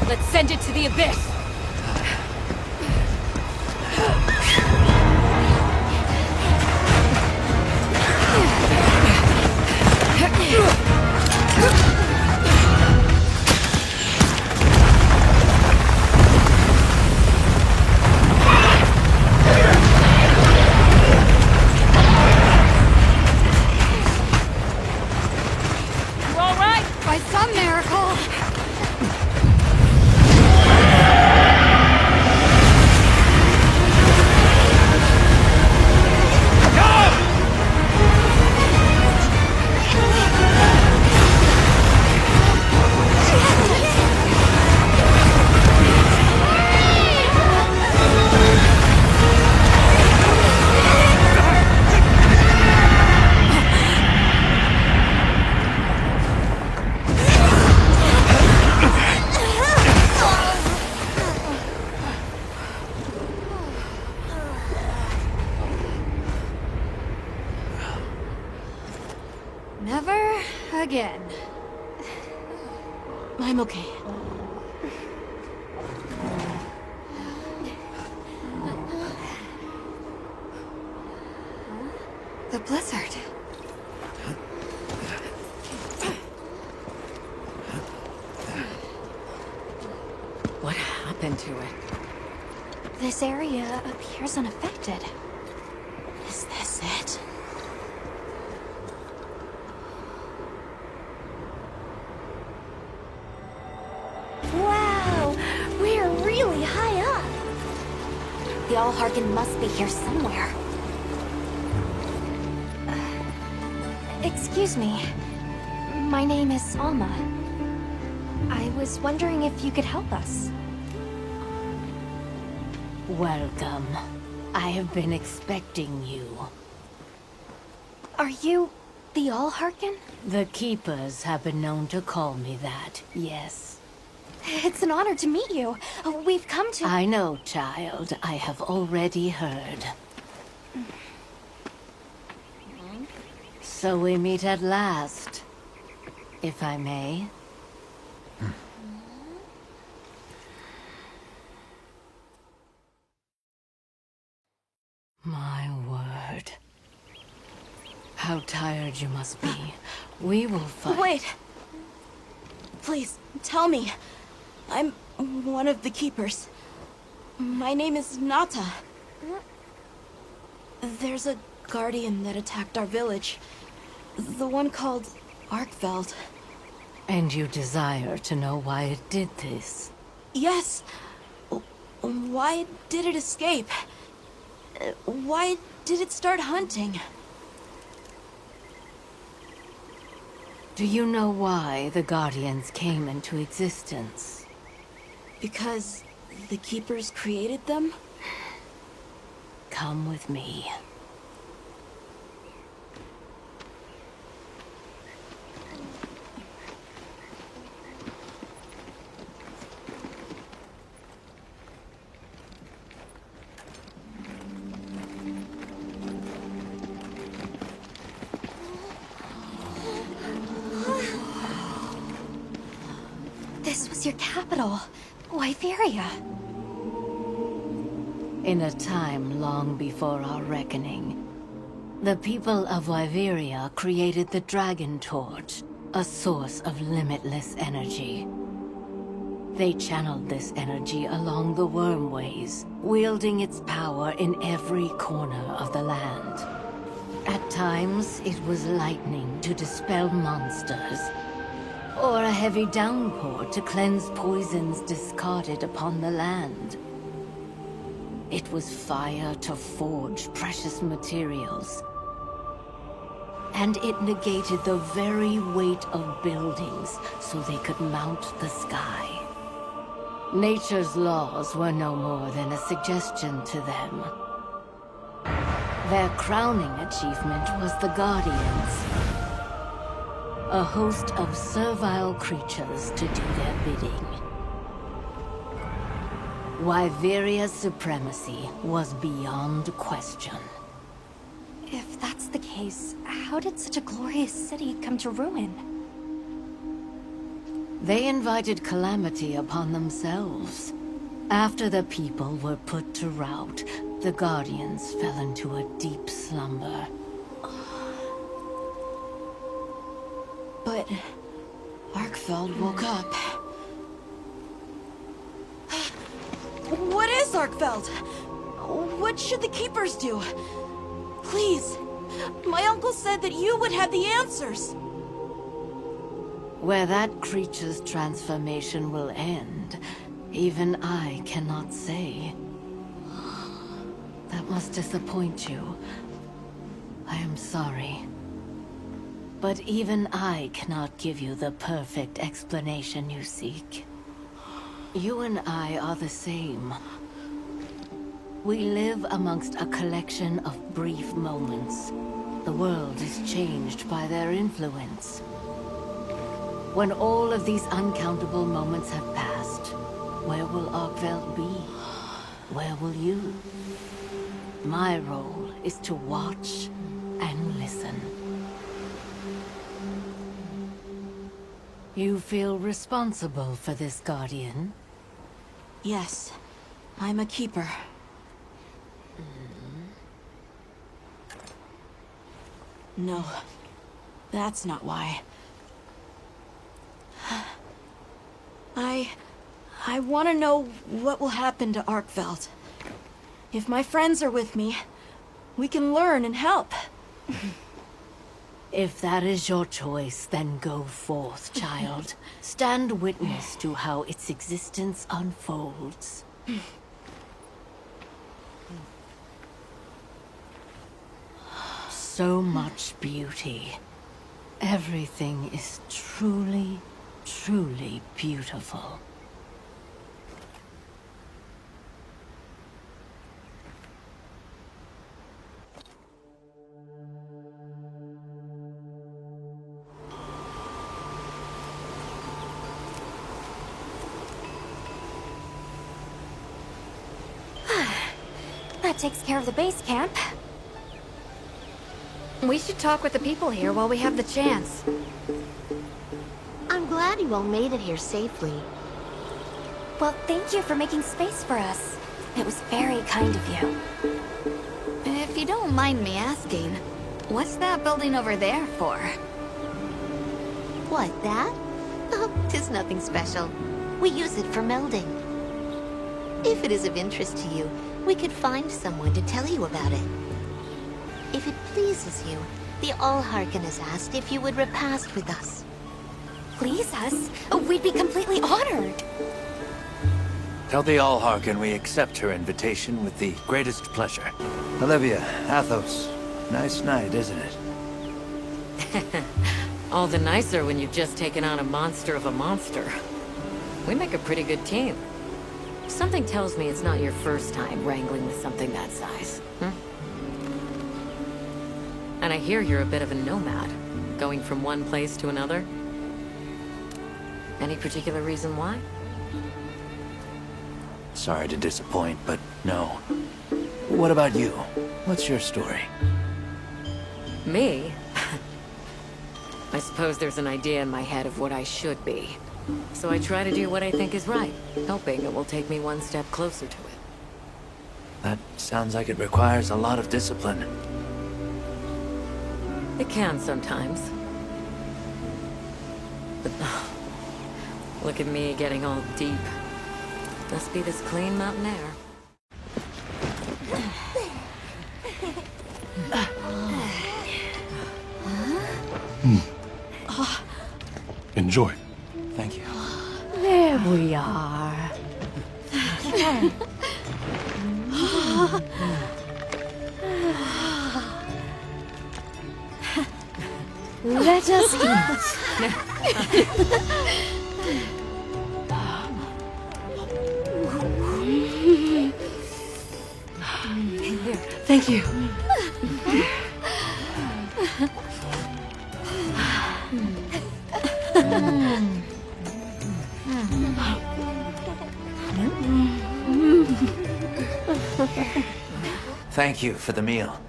S3: Let's send it to the abyss!
S6: Never again.
S11: I'm okay.
S6: The blizzard.
S3: What happened to it?
S5: This area appears unaffected.
S11: Is this it?
S5: Wow! We're really high up! The Allharkin must be here somewhere. Excuse me. My name is Alma. I was wondering if you could help us.
S17: Welcome. I have been expecting you.
S5: Are you the Allharkin?
S17: The Keepers have been known to call me that, yes.
S5: It's an honor to meet you. We've come to...
S17: I know, child. I have already heard. So we meet at last, if I may. My word. How tired you must be. We will fight.
S11: Wait! Please, tell me. I'm one of the Keepers. My name is Nata. There's a guardian that attacked our village.
S16: The one called Arkveld.
S17: And you desire to know why it did this?
S11: Yes. Why did it escape? Why did it start hunting?
S17: Do you know why the Guardians came into existence?
S11: Because the Keepers created them?
S17: Come with me.
S5: This was your capital, Wyveria.
S17: In a time long before our reckoning, the people of Wyveria created the Dragon Torch, a source of limitless energy. They channeled this energy along the wormways, wielding its power in every corner of the land. At times, it was lightning to dispel monsters, or a heavy downpour to cleanse poisons discarded upon the land. It was fire to forge precious materials. And it negated the very weight of buildings so they could mount the sky. Nature's laws were no more than a suggestion to them. Their crowning achievement was the Guardians. A host of servile creatures to do their bidding. Wyveria's supremacy was beyond question.
S5: If that's the case, how did such a glorious city come to ruin?
S17: They invited calamity upon themselves. After the people were put to rout, the Guardians fell into a deep slumber.
S11: But Arkveld woke up. What is Arkveld? What should the Keepers do? Please, my uncle said that you would have the answers.
S17: Where that creature's transformation will end, even I cannot say. That must disappoint you. I am sorry. But even I cannot give you the perfect explanation you seek. You and I are the same. We live amongst a collection of brief moments. The world is changed by their influence. When all of these uncountable moments have passed, where will Arkveld be? Where will you? My role is to watch and listen. You feel responsible for this Guardian?
S11: Yes, I'm a Keeper. No, that's not why. I want to know what will happen to Arkveld. If my friends are with me, we can learn and help.
S17: If that is your choice, then go forth, child. Stand witness to how its existence unfolds. So much beauty. Everything is truly, truly beautiful.
S5: That takes care of the base camp.
S6: We should talk with the people here while we have the chance.
S18: I'm glad you all made it here safely.
S5: Well, thank you for making space for us. It was very kind of you.
S6: If you don't mind me asking, what's that building over there for?
S18: What, that? Oh, 'tis nothing special. We use it for melding. If it is of interest to you, we could find someone to tell you about it. If it pleases you, The Allharkin has asked if you would repast with us.
S5: Please us? We'd be completely honored.
S4: Tell the Allharkin we accept her invitation with the greatest pleasure. Olivia, Athos, nice night, isn't it?
S3: All the nicer when you've just taken on a monster of a monster. We make a pretty good team. Something tells me it's not your first time wrangling with something that size. And I hear you're a bit of a nomad, going from one place to another. Any particular reason why?
S4: Sorry to disappoint, but no. What about you? What's your story?
S3: Me? I suppose there's an idea in my head of what I should be. So I try to do what I think is right, hoping it will take me one step closer to it.
S4: That sounds like it requires a lot of discipline.
S3: It can sometimes. But look at me getting all deep. Must be this clean mountain air.
S14: Enjoy.
S4: Thank you.
S17: There we are. Let us eat.
S9: Thank you.
S4: Thank you for the meal.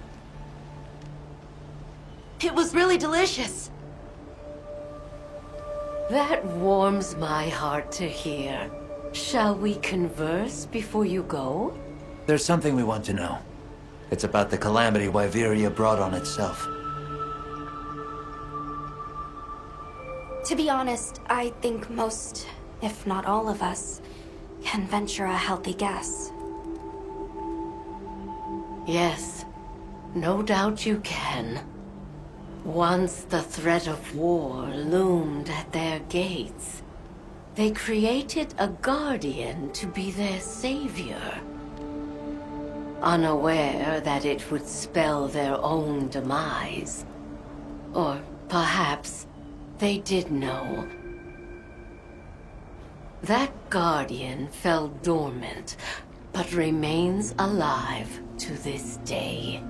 S11: It was really delicious.
S17: That warms my heart to hear. Shall we converse before you go?
S4: There's something we want to know. It's about the calamity Wyveria brought on itself.
S5: To be honest, I think most, if not all of us, can venture a healthy guess.
S17: Yes, no doubt you can. Once the threat of war loomed at their gates, they created a guardian to be their savior. Unaware that it would spell their own demise. Or perhaps they did know. That guardian fell dormant, but remains alive to this day.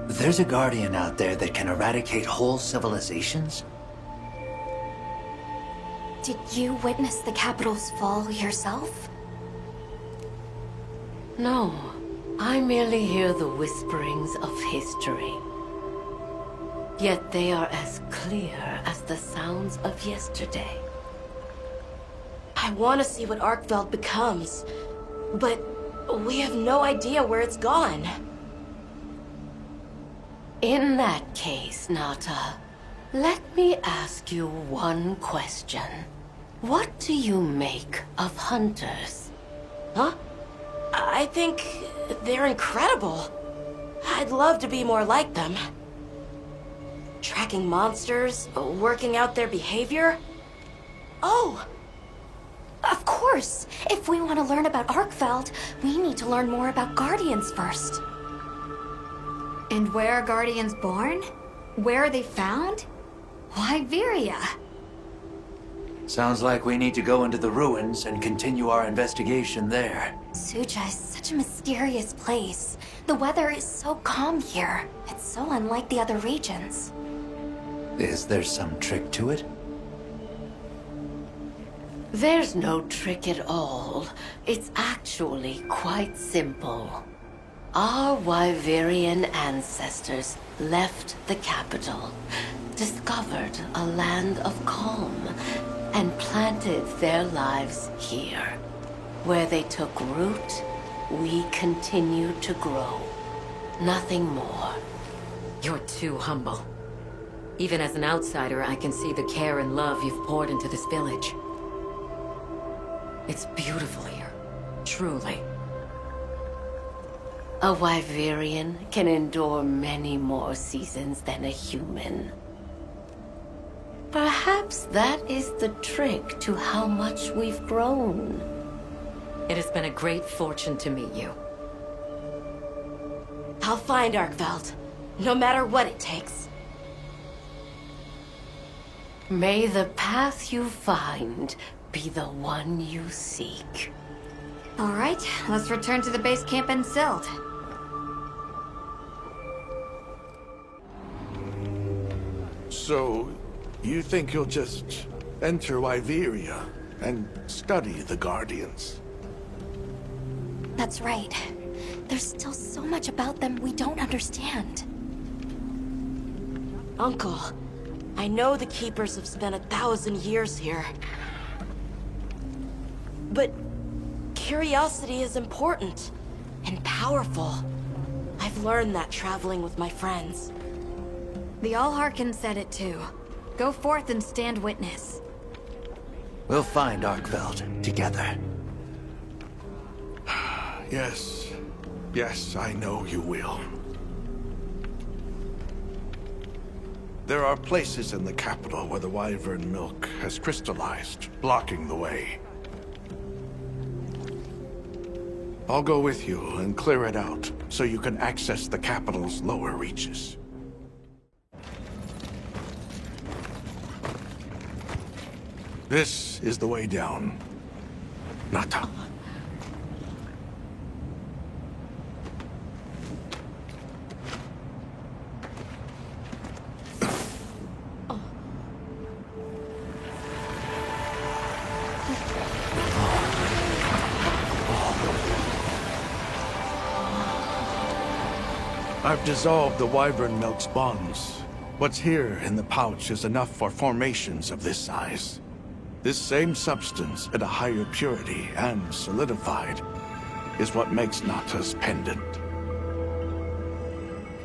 S4: There's a guardian out there that can eradicate whole civilizations?
S5: Did you witness the capital's fall yourself?
S17: No, I merely hear the whisperings of history. Yet they are as clear as the sounds of yesterday.
S11: I want to see what Arkveld becomes, but we have no idea where it's gone.
S17: In that case, Nata, let me ask you one question. What do you make of hunters?
S11: Huh? I think they're incredible. I'd love to be more like them. Tracking monsters, working out their behavior. Oh!
S5: Of course! If we want to learn about Arkveld, we need to learn more about Guardians first.
S6: And where are Guardians born? Where are they found? Wyveria.
S4: Sounds like we need to go into the ruins and continue our investigation there.
S5: Suja is such a mysterious place. The weather is so calm here. It's so unlike the other regions.
S4: Is there some trick to it?
S17: There's no trick at all. It's actually quite simple. Our Wyverian ancestors left the capital, discovered a land of calm, and planted their lives here. Where they took root, we continue to grow. Nothing more.
S3: You're too humble. Even as an outsider, I can see the care and love you've poured into this village. It's beautiful here. Truly.
S17: A Wyverian can endure many more seasons than a human. Perhaps that is the trick to how much we've grown.
S3: It has been a great fortune to meet you.
S11: I'll find Arkveld, no matter what it takes.
S17: May the path you find be the one you seek.
S6: All right, let's return to the base camp in Silt.
S10: So, you think you'll just enter Wyveria and study the Guardians?
S5: That's right. There's still so much about them we don't understand.
S11: Uncle, I know the Keepers have spent 1,000 years here. But curiosity is important and powerful. I've learned that traveling with my friends.
S6: The Allharkin said it too. Go forth and stand witness.
S4: We'll find Arkveld together.
S10: Yes. Yes, I know you will. There are places in the capital where the Wyvern milk has crystallized, blocking the way. I'll go with you and clear it out, so you can access the capital's lower reaches. This is the way down. Nata. I've dissolved the Wyvern milk's bonds. What's here in the pouch is enough for formations of this size. This same substance at a higher purity and solidified is what makes Nata's pendant.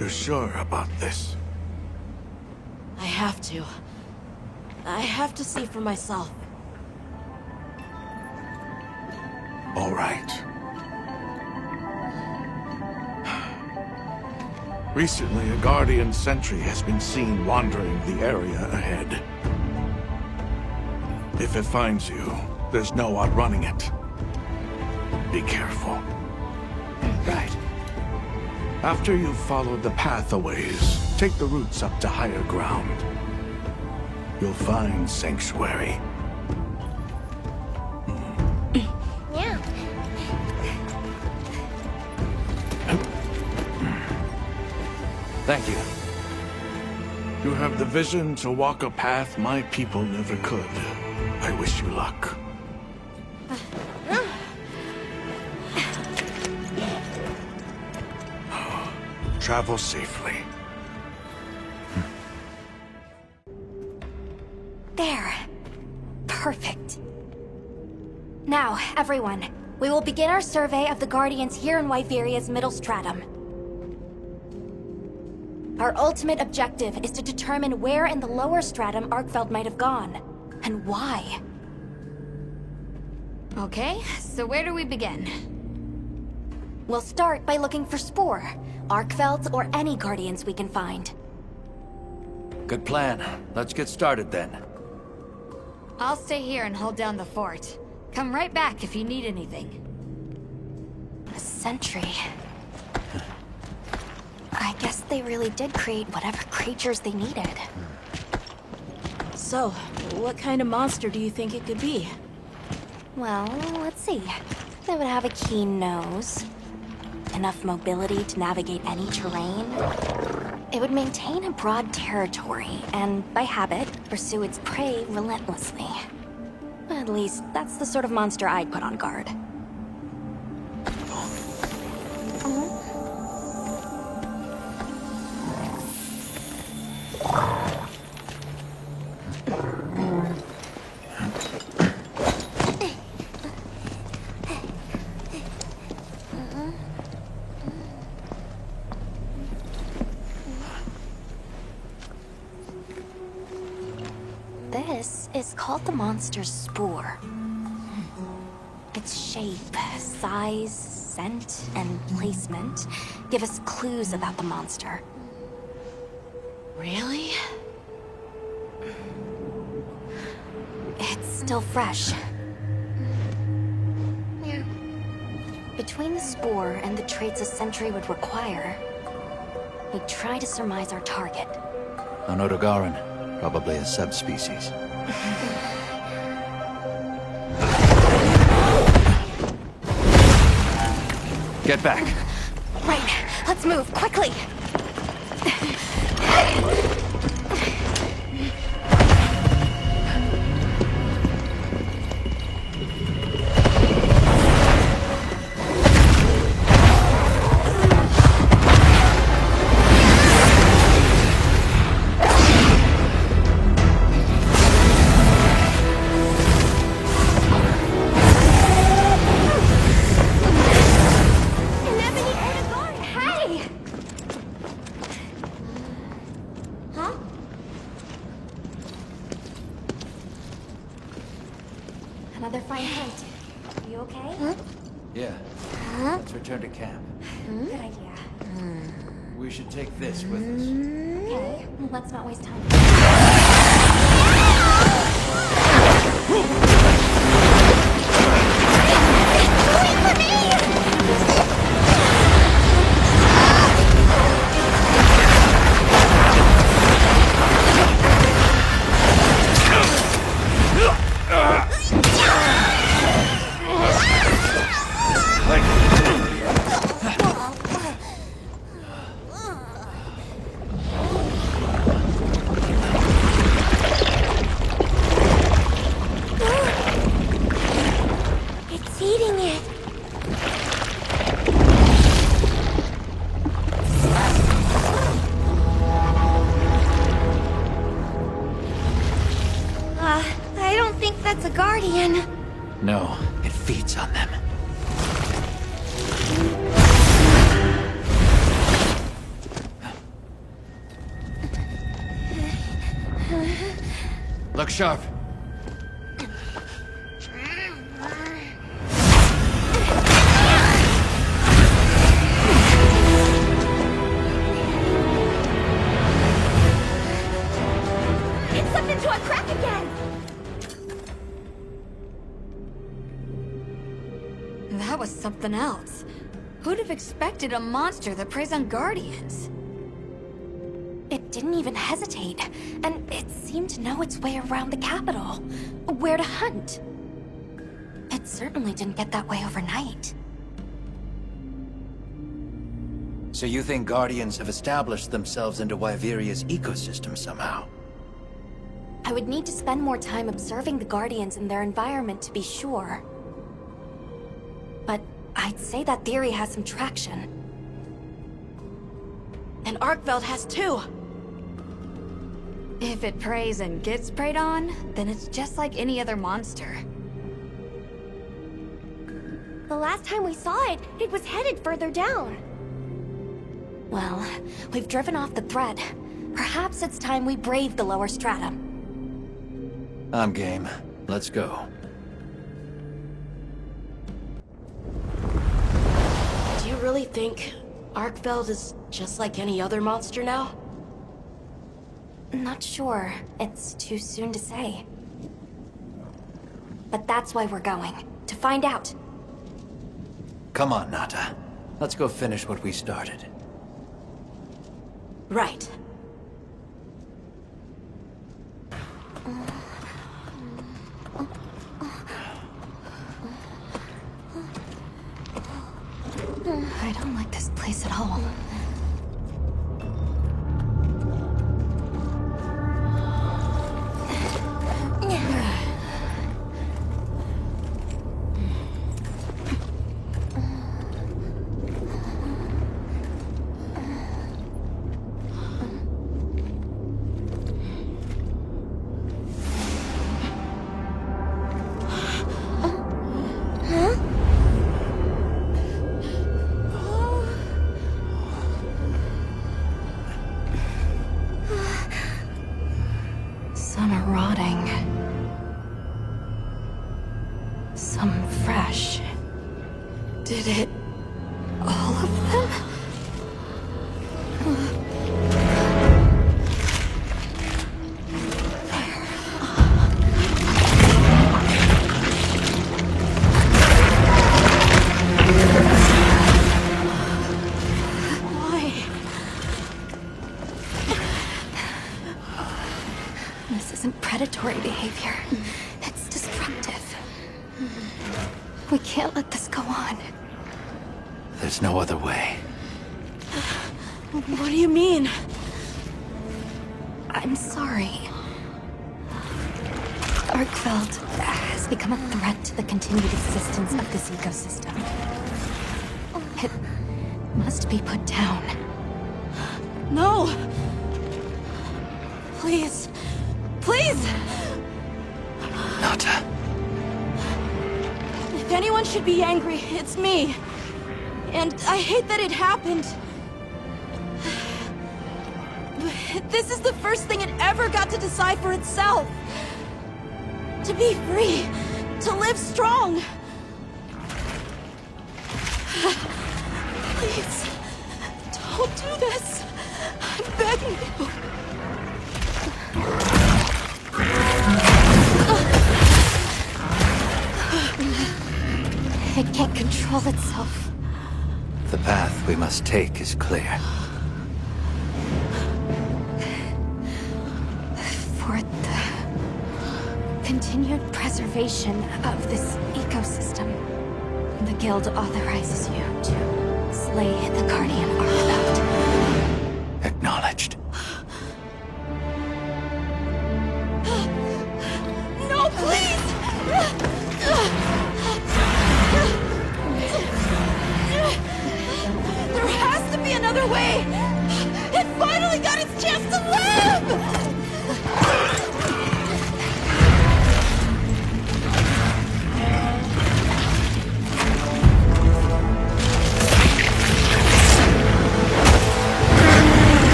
S10: You're sure about this?
S11: I have to. I have to see for myself.
S10: All right. Recently, a Guardian sentry has been seen wandering the area ahead. If it finds you, there's no outrunning it. Be careful. Right. After you've followed the path a ways, take the routes up to higher ground. You'll find Sanctuary.
S5: Yeah.
S4: Thank you.
S10: You have the vision to walk a path my people never could. I wish you luck. Travel safely.
S5: There. Perfect. Now, everyone, we will begin our survey of the Guardians here in Wyveria's middle stratum. Our ultimate objective is to determine where in the lower stratum Arkveld might have gone, and why.
S6: Okay, so where do we begin?
S5: We'll start by looking for Spore, Arkvelds, or any Guardians we can find.
S4: Good plan. Let's get started then.
S6: I'll stay here and hold down the fort. Come right back if you need anything.
S5: A sentry. I guess they really did create whatever creatures they needed.
S11: So, what kind of monster do you think it could be?
S5: Well, let's see. They would have a keen nose, enough mobility to navigate any terrain. It would maintain a broad territory, and by habit, pursue its prey relentlessly. At least, that's the sort of monster I'd put on guard. This is called the monster's spore. Its shape, size, scent and placement give us clues about the monster.
S11: Really?
S5: It's still fresh. Between the spore and the traits a sentry would require, we try to surmise our target.
S4: An Odogaran, probably a subspecies. Get back.
S5: Right, let's move, quickly! Another fine hunt. You okay?
S4: Yeah. Let's return to camp.
S5: Good idea.
S4: We should take this with us.
S5: Okay, well, let's not waste time. It's eating it. I don't think that's a guardian.
S4: No, it feeds on them. Look sharp.
S5: It slipped into a crack again.
S6: That was something else. Who'd have expected a monster that preys on guardians?
S5: It didn't even hesitate, and it seemed to know its way around the capital. Where to hunt. It certainly didn't get that way overnight.
S4: So you think Guardians have established themselves into Wyveria's ecosystem somehow?
S5: I would need to spend more time observing the Guardians and their environment to be sure. But I'd say that theory has some traction.
S11: And Arkveld has too.
S6: If it preys and gets preyed on, then it's just like any other monster.
S5: The last time we saw it, it was headed further down. Well, we've driven off the threat. Perhaps it's time we brave the lower stratum.
S4: I'm game. Let's go.
S11: Do you really think Arkveld is just like any other monster now?
S5: Not sure. It's too soon to say. But that's why we're going. To find out.
S4: Come on, Nata. Let's go finish what we started.
S11: Right.
S5: I don't like this place at all. Some are rotting. Some fresh.
S11: Did it
S5: We can't let this go on.
S4: There's no other way.
S11: What do you mean?
S5: I'm sorry. Arkfeld has become a threat to the continued existence of this ecosystem. It must be put down.
S11: No! Please. Please!
S4: Nata.
S11: If anyone should be angry, it's me. And I hate that it happened. This is the first thing it ever got to decide for itself. To be free. To live strong. Please. Don't do this. I'm begging you.
S5: It can't control itself.
S4: The path we must take is clear.
S5: For the continued preservation of this ecosystem, the Guild authorizes you to slay the Guardian Arkfeld.
S4: Acknowledged.
S11: No, please! There has to be another way! It finally got its chance to live!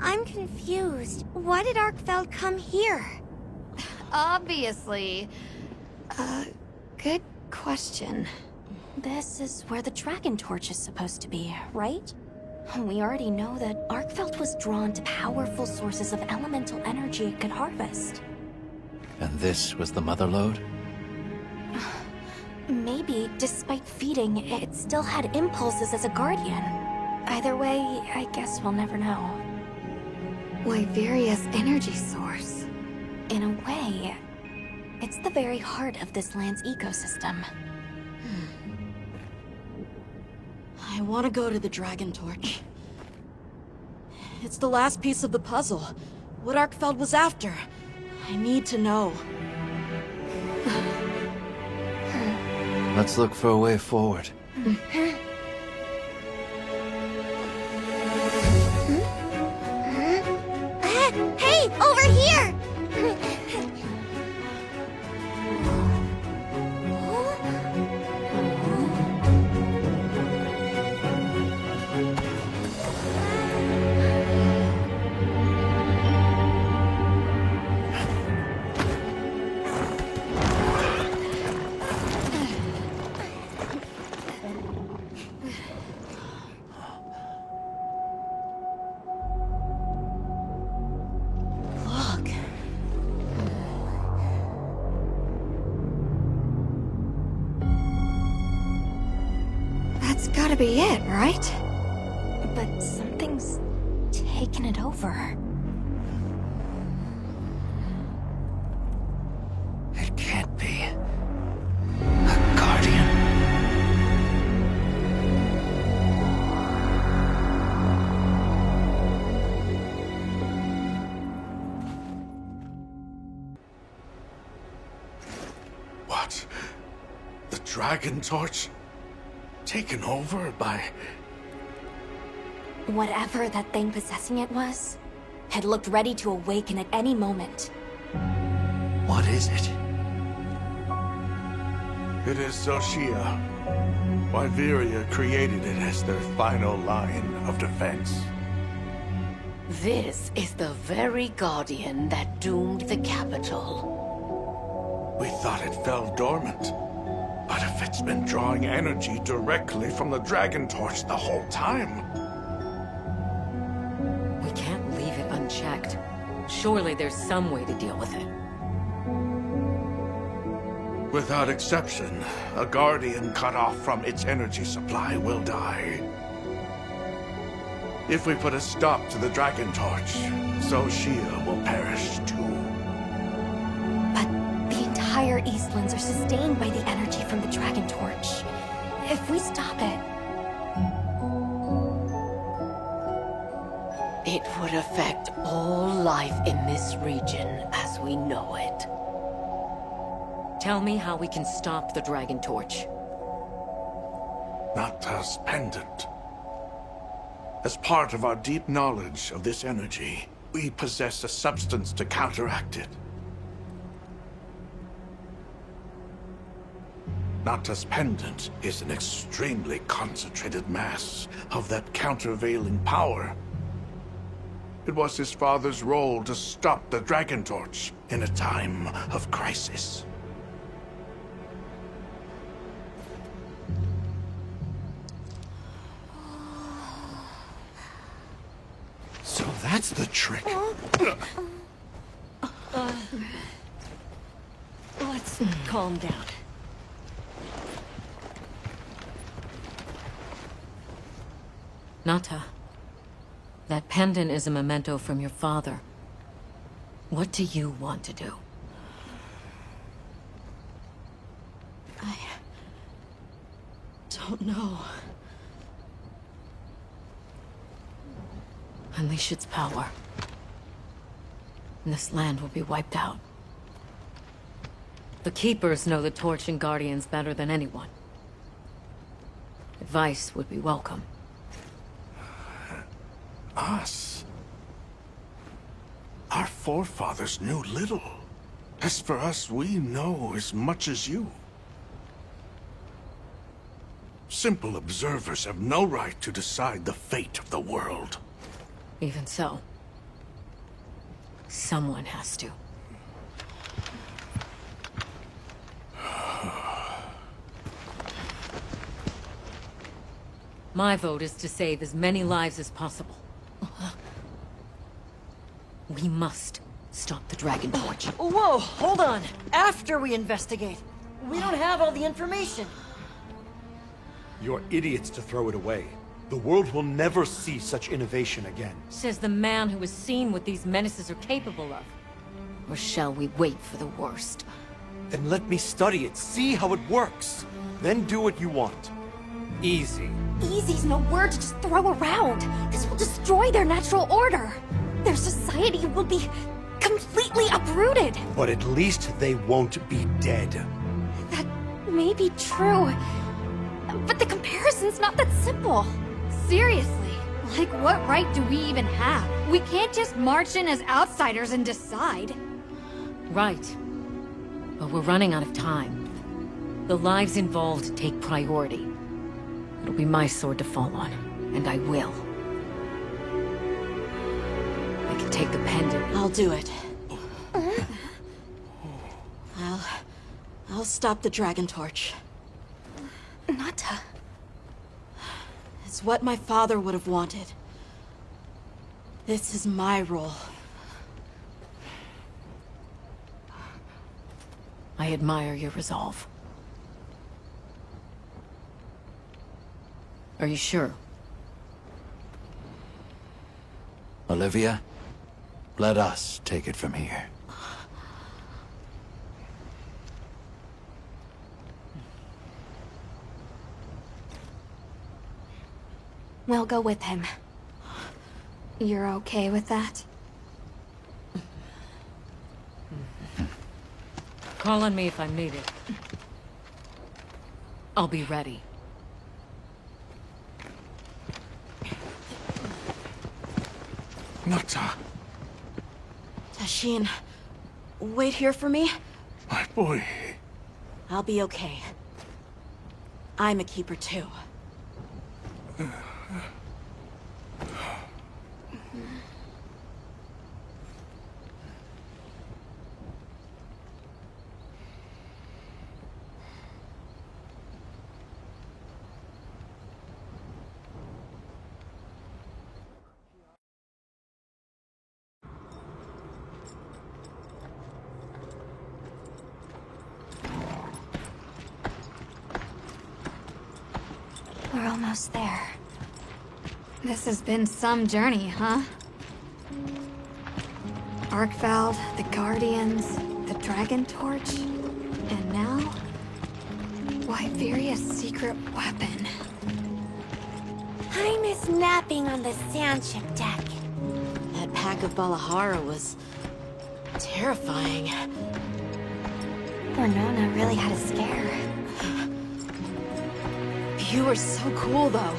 S18: I'm confused. Why did Arkfeld come here?
S6: Obviously. Good question.
S5: This is where the Dragon Torch is supposed to be, right? We already know that Arkfeld was drawn to powerful sources of elemental energy it could harvest.
S4: And this was the mother lode?
S5: Maybe, despite feeding, it still had impulses as a guardian. Either way, I guess we'll never know.
S6: Wyveria's energy source.
S5: In a way, it's the very heart of this land's ecosystem.
S11: I want to go to the Dragon Torch. It's the last piece of the puzzle. What Arkfeld was after. I need to know.
S4: Let's look for a way forward.
S18: Hey, over here!
S6: That's gotta be it, right?
S5: But something's taken it over.
S4: It can't be. A guardian.
S10: What? The Dragon Torch? taken over by...
S5: Whatever that thing possessing it was, had looked ready to awaken at any moment.
S10: What is it? It is Xochitl. Wyveria created it as their final line of defense.
S17: This is the very guardian that doomed the capital.
S10: We thought it fell dormant. But if it's been drawing energy directly from the Dragon Torch the whole time...
S3: We can't leave it unchecked. Surely there's some way to deal with it.
S10: Without exception, a Guardian cut off from its energy supply will die. If we put a stop to the Dragon Torch, Xochitl will perish too.
S5: The entire Eastlands are sustained by the energy from the Dragon Torch. If we stop it...
S17: It would affect all life in this region as we know it.
S3: Tell me how we can stop the Dragon Torch.
S10: Nata's pendant. As part of our deep knowledge of this energy, we possess a substance to counteract it. Nata's pendant is an extremely concentrated mass of that countervailing power. It was his father's role to stop the Dragon Torch in a time of crisis.
S15: So that's the trick.
S16: Let's calm down.
S3: Nata, that pendant is a memento from your father. What do you want to do?
S16: I don't know.
S3: Unleash its power, and this land will be wiped out. The Keepers know the Torch and Guardians better than anyone. Advice would be welcome.
S10: Us? Our forefathers knew little. As for us, we know as much as you. Simple observers have no right to decide the fate of the world.
S3: Even so, someone has to. My vote is to save as many lives as possible. We must stop the Dragon Torch.
S16: Whoa, hold on. After we investigate. We don't have all the information.
S15: You're idiots to throw it away. The world will never see such innovation again.
S3: Says the man who has seen what these menaces are capable of. Or shall we wait for the worst?
S15: Then let me study it, see how it works. Then do what you want. Easy.
S5: Easy's no word to just throw around. This will destroy their natural order. Their society will be completely uprooted.
S15: But at least they won't be dead.
S5: That may be true. But the comparison's not that simple.
S6: Seriously, like what right do we even have? We can't just march in as outsiders and decide.
S3: Right. But we're running out of time. The lives involved take priority. It'll be my sword to fall on, and I will. I can take the pendant.
S11: I'll do it. I'll stop the Dragon Torch.
S5: Nata.
S11: It's what my father would have wanted. This is my role.
S3: I admire your resolve. Are you sure?
S4: Olivia, let us take it from here.
S5: We'll go with him. You're okay with that?
S3: Call on me if I'm needed. I'll be ready.
S10: Nata,
S11: Tashin, wait here for me.
S10: my boy.
S11: I'll be okay. I'm a keeper too.
S5: We're almost there.
S6: This has been some journey, huh? Arkveld, the Guardians, the Dragon Torch, and now... Wyveria's secret weapon.
S5: I miss napping on the sandship deck.
S11: That pack of Balahara was... terrifying.
S5: Nona really had a scare.
S11: You were so cool, though.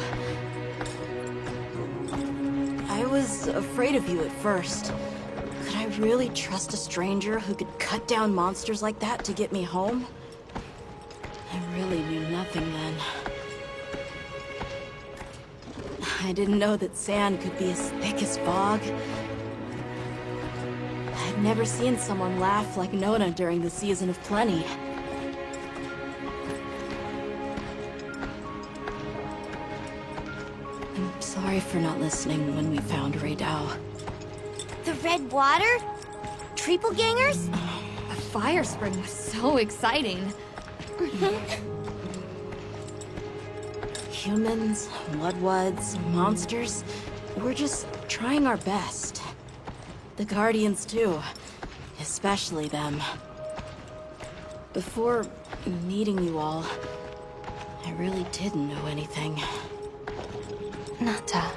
S11: I was afraid of you at first. Could I really trust a stranger who could cut down monsters like that to get me home? I really knew nothing then. I didn't know that sand could be as thick as fog. I'd never seen someone laugh like Nona during the Season of Plenty. I'm sorry for not listening when we found Raydao.
S5: The red water? Triple gangers?
S6: The fire spring was so exciting.
S11: Humans, Mudwoods, monsters, we're just trying our best. The Guardians too, especially them. Before meeting you all, I really didn't know anything.
S5: Nata.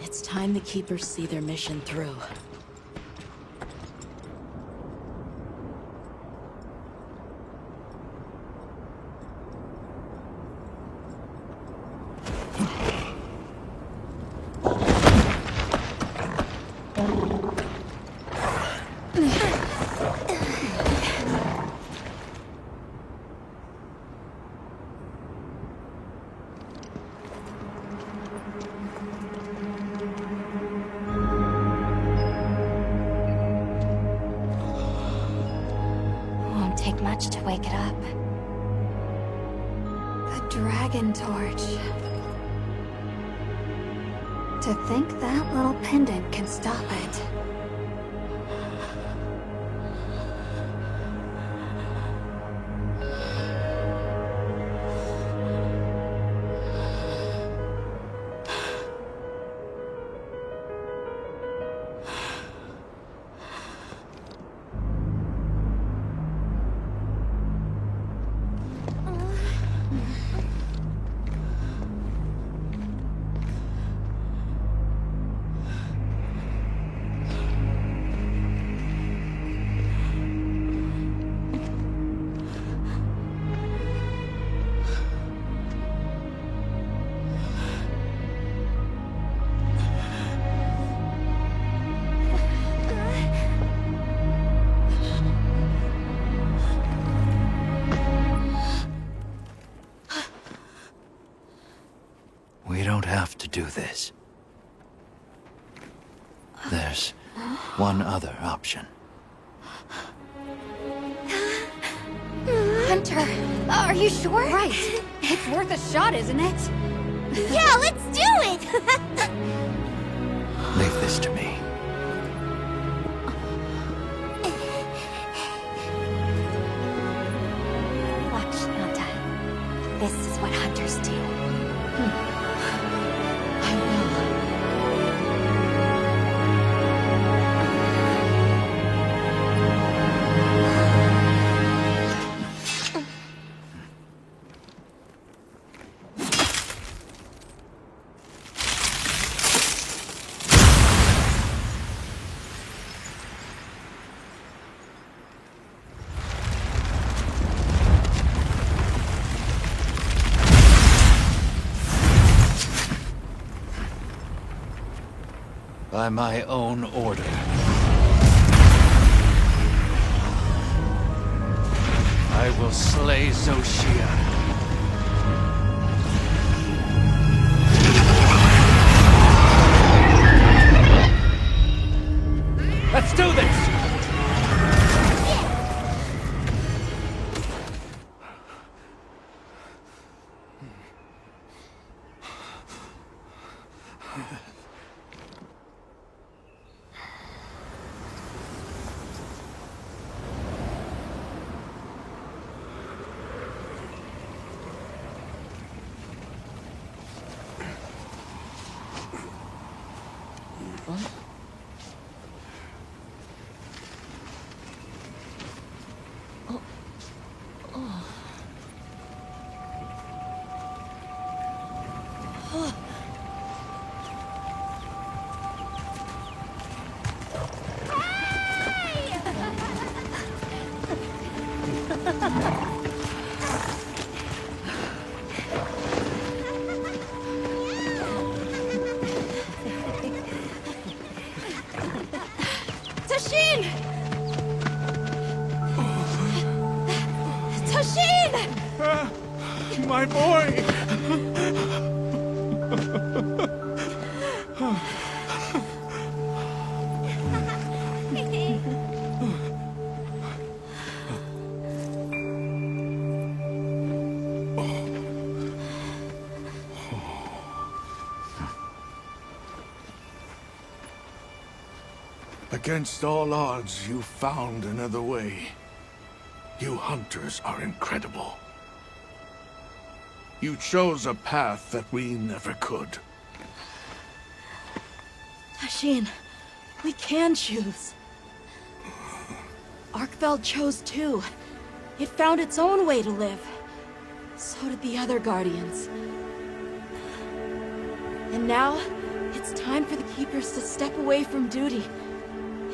S11: It's time the Keepers see their mission through.
S5: Won't take much to wake it up.
S6: The Dragon Torch. To think that little pendant can stop it.
S4: We don't have to do this. There's one other option.
S6: Hunter, are you sure? Right. It's worth a shot, isn't it?
S5: Yeah, let's do it!
S4: Leave this to me.
S5: Watch, Nata. This is what hunters do.
S4: by my own order. I will slay Xochitl. Let's do this!
S11: Tashin! Tashin!
S10: My boy! Against all odds, you found another way. You hunters are incredible. You chose a path that we never could.
S11: Tashin, we can choose. Arkfeld chose too. It found its own way to live. So did the other Guardians. And now, it's time for the Keepers to step away from duty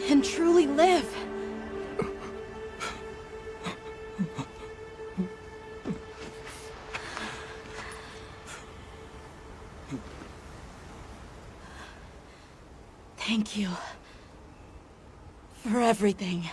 S11: and truly live. Thank you for everything.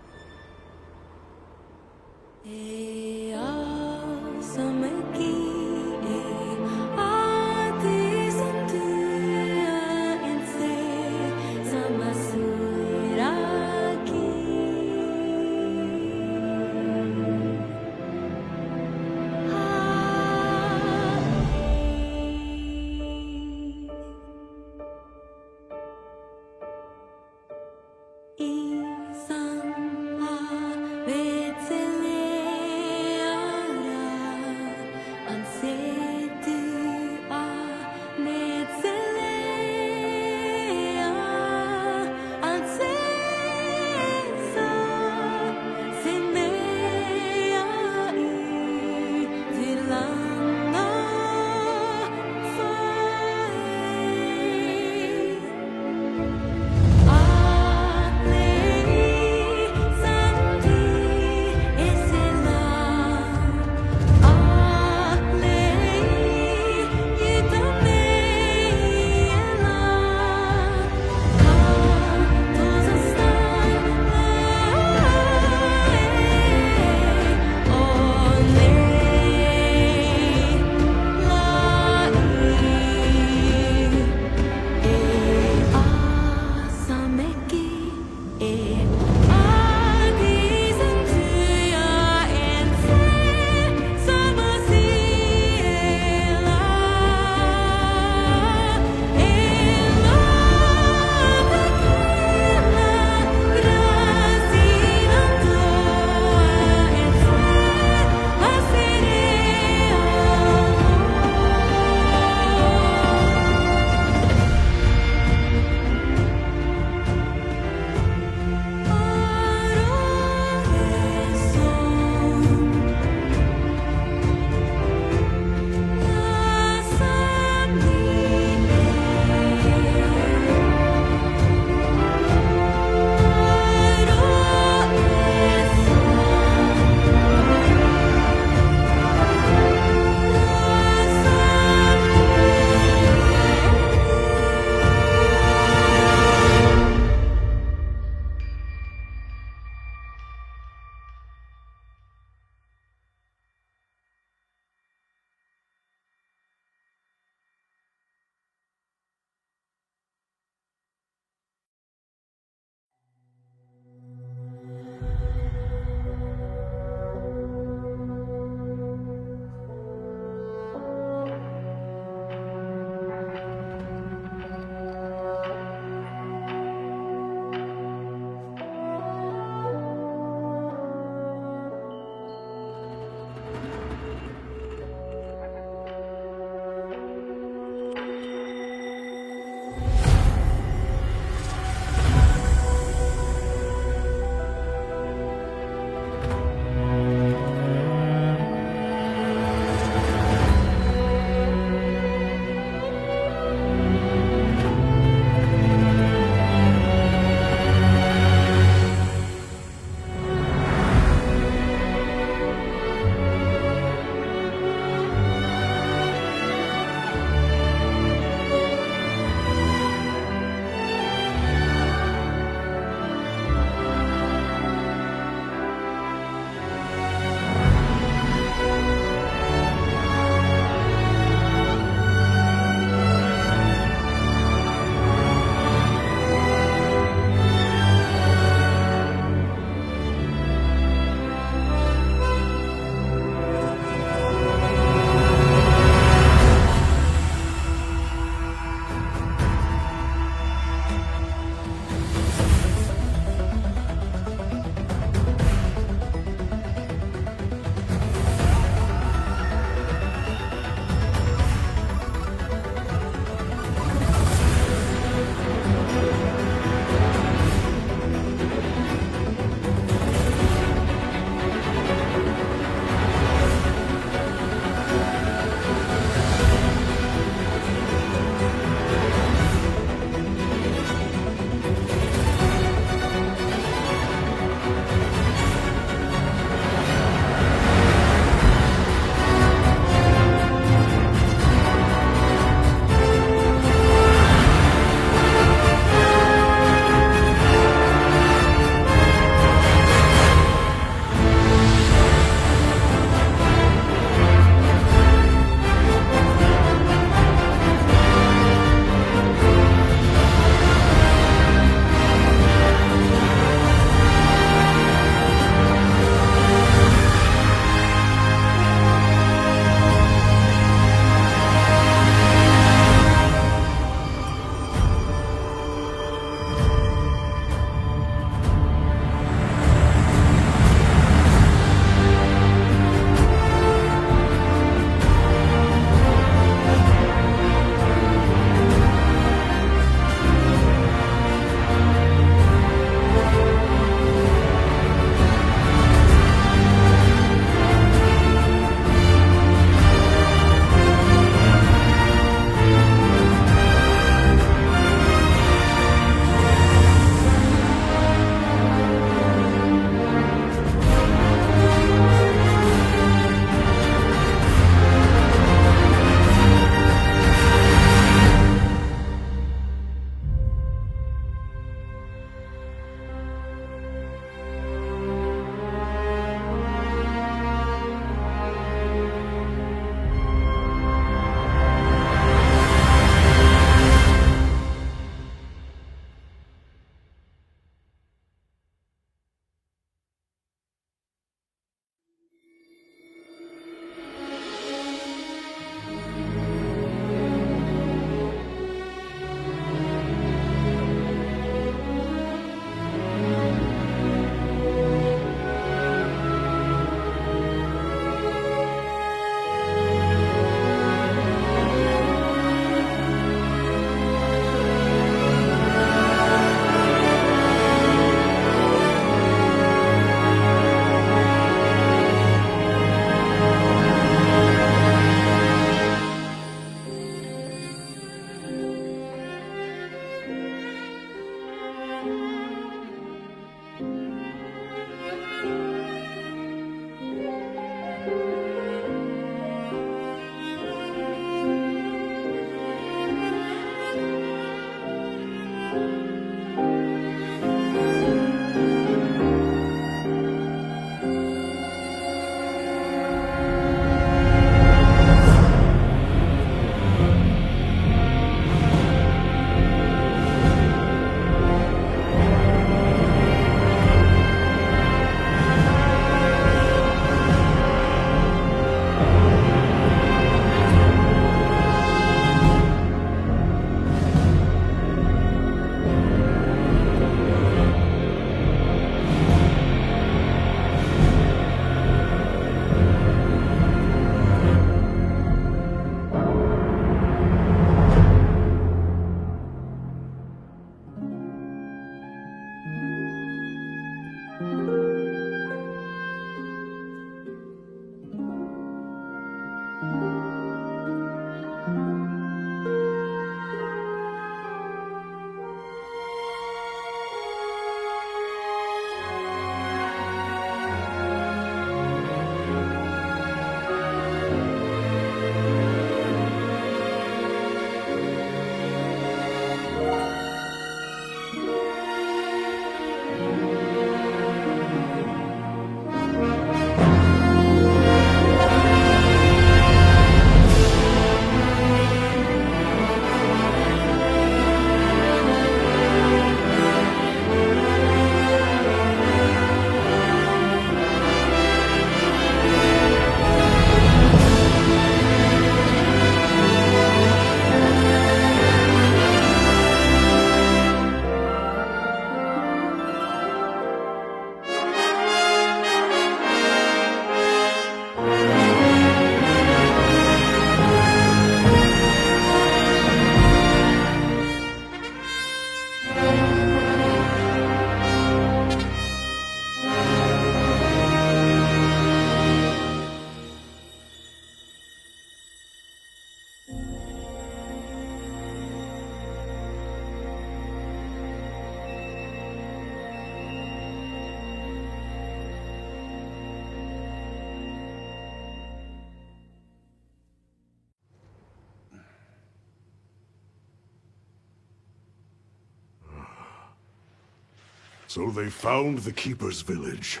S19: So they found the Keeper's village.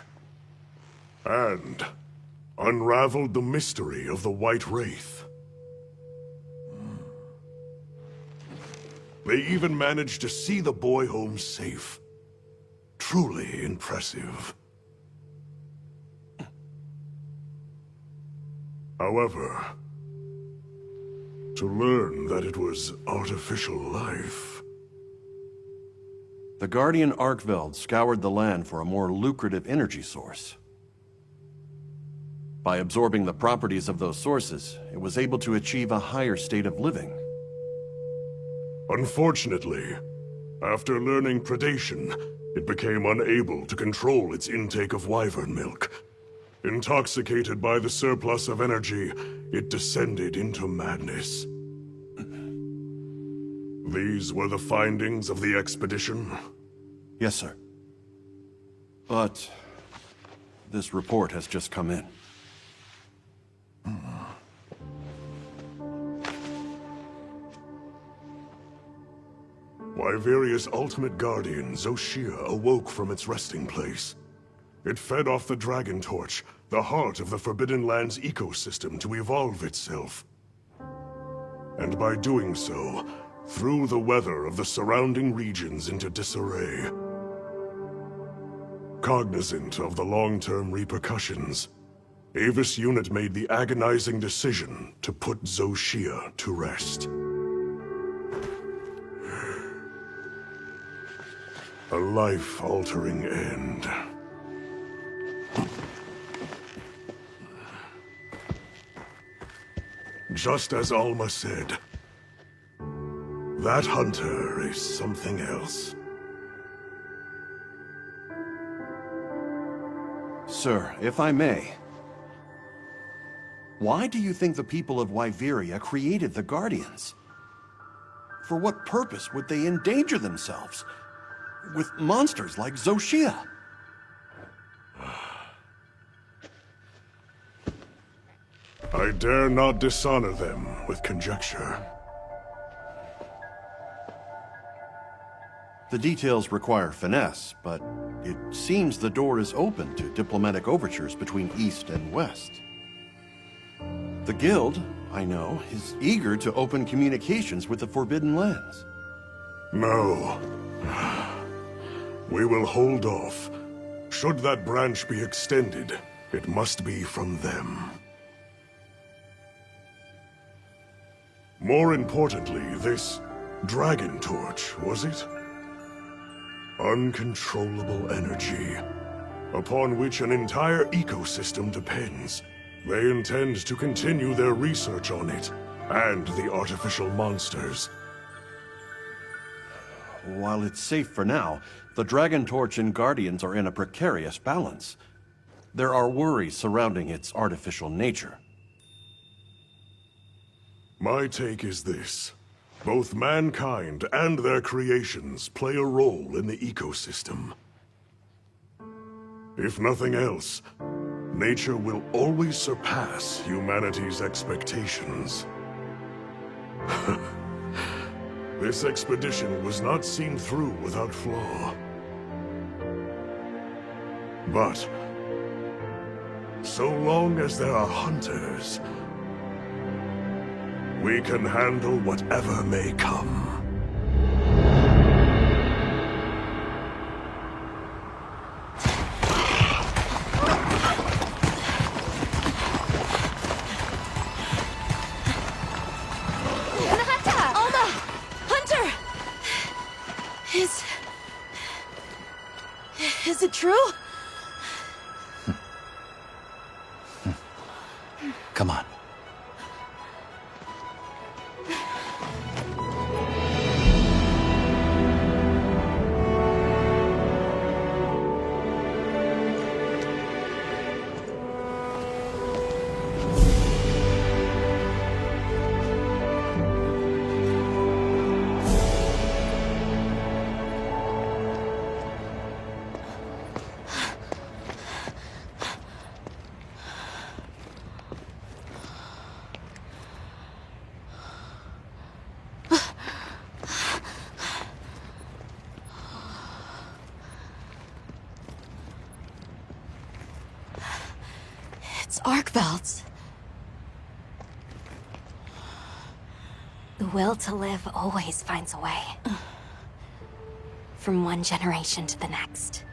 S19: And unraveled the mystery of the White Wraith. They even managed to see the boy home safe. Truly impressive. However, to learn that it was artificial life...
S20: The Guardian Arkveld scoured the land for a more lucrative energy source. By absorbing the properties of those sources, it was able to achieve a higher state of living.
S19: Unfortunately, after learning predation, it became unable to control its intake of wyvern milk. Intoxicated by the surplus of energy, it descended into madness. These were the findings of the expedition?
S20: Yes, sir. But this report has just come in.
S19: Wyveria's ultimate guardian, Zoshia, awoke from its resting place. It fed off the Dragon Torch, the heart of the Forbidden Lands ecosystem, to evolve itself. And by doing so, threw the weather of the surrounding regions into disarray. Cognizant of the long-term repercussions, Avis Unit made the agonizing decision to put Zoshia to rest. A life-altering end. Just as Alma said, that hunter is something else.
S20: Sir, if I may, why do you think the people of Wyveria created the Guardians? For what purpose would they endanger themselves with monsters like Zoshia?
S19: I dare not dishonor them with conjecture.
S20: The details require finesse, but it seems the door is open to diplomatic overtures between East and West. The Guild, I know, is eager to open communications with the Forbidden Lands.
S19: No. We will hold off. Should that branch be extended, it must be from them. More importantly, this Dragon Torch, was it? Uncontrollable energy, upon which an entire ecosystem depends. They intend to continue their research on it, and the artificial monsters.
S20: While it's safe for now, the Dragon Torch and Guardians are in a precarious balance. There are worries surrounding its artificial nature.
S19: My take is this. Both mankind and their creations play a role in the ecosystem. If nothing else, nature will always surpass humanity's expectations. This expedition was not seen through without flaw. But so long as there are hunters, we can handle whatever may come.
S11: Is it true?
S4: Come on.
S5: arc belts. The will to live always finds a way. From one generation to the next.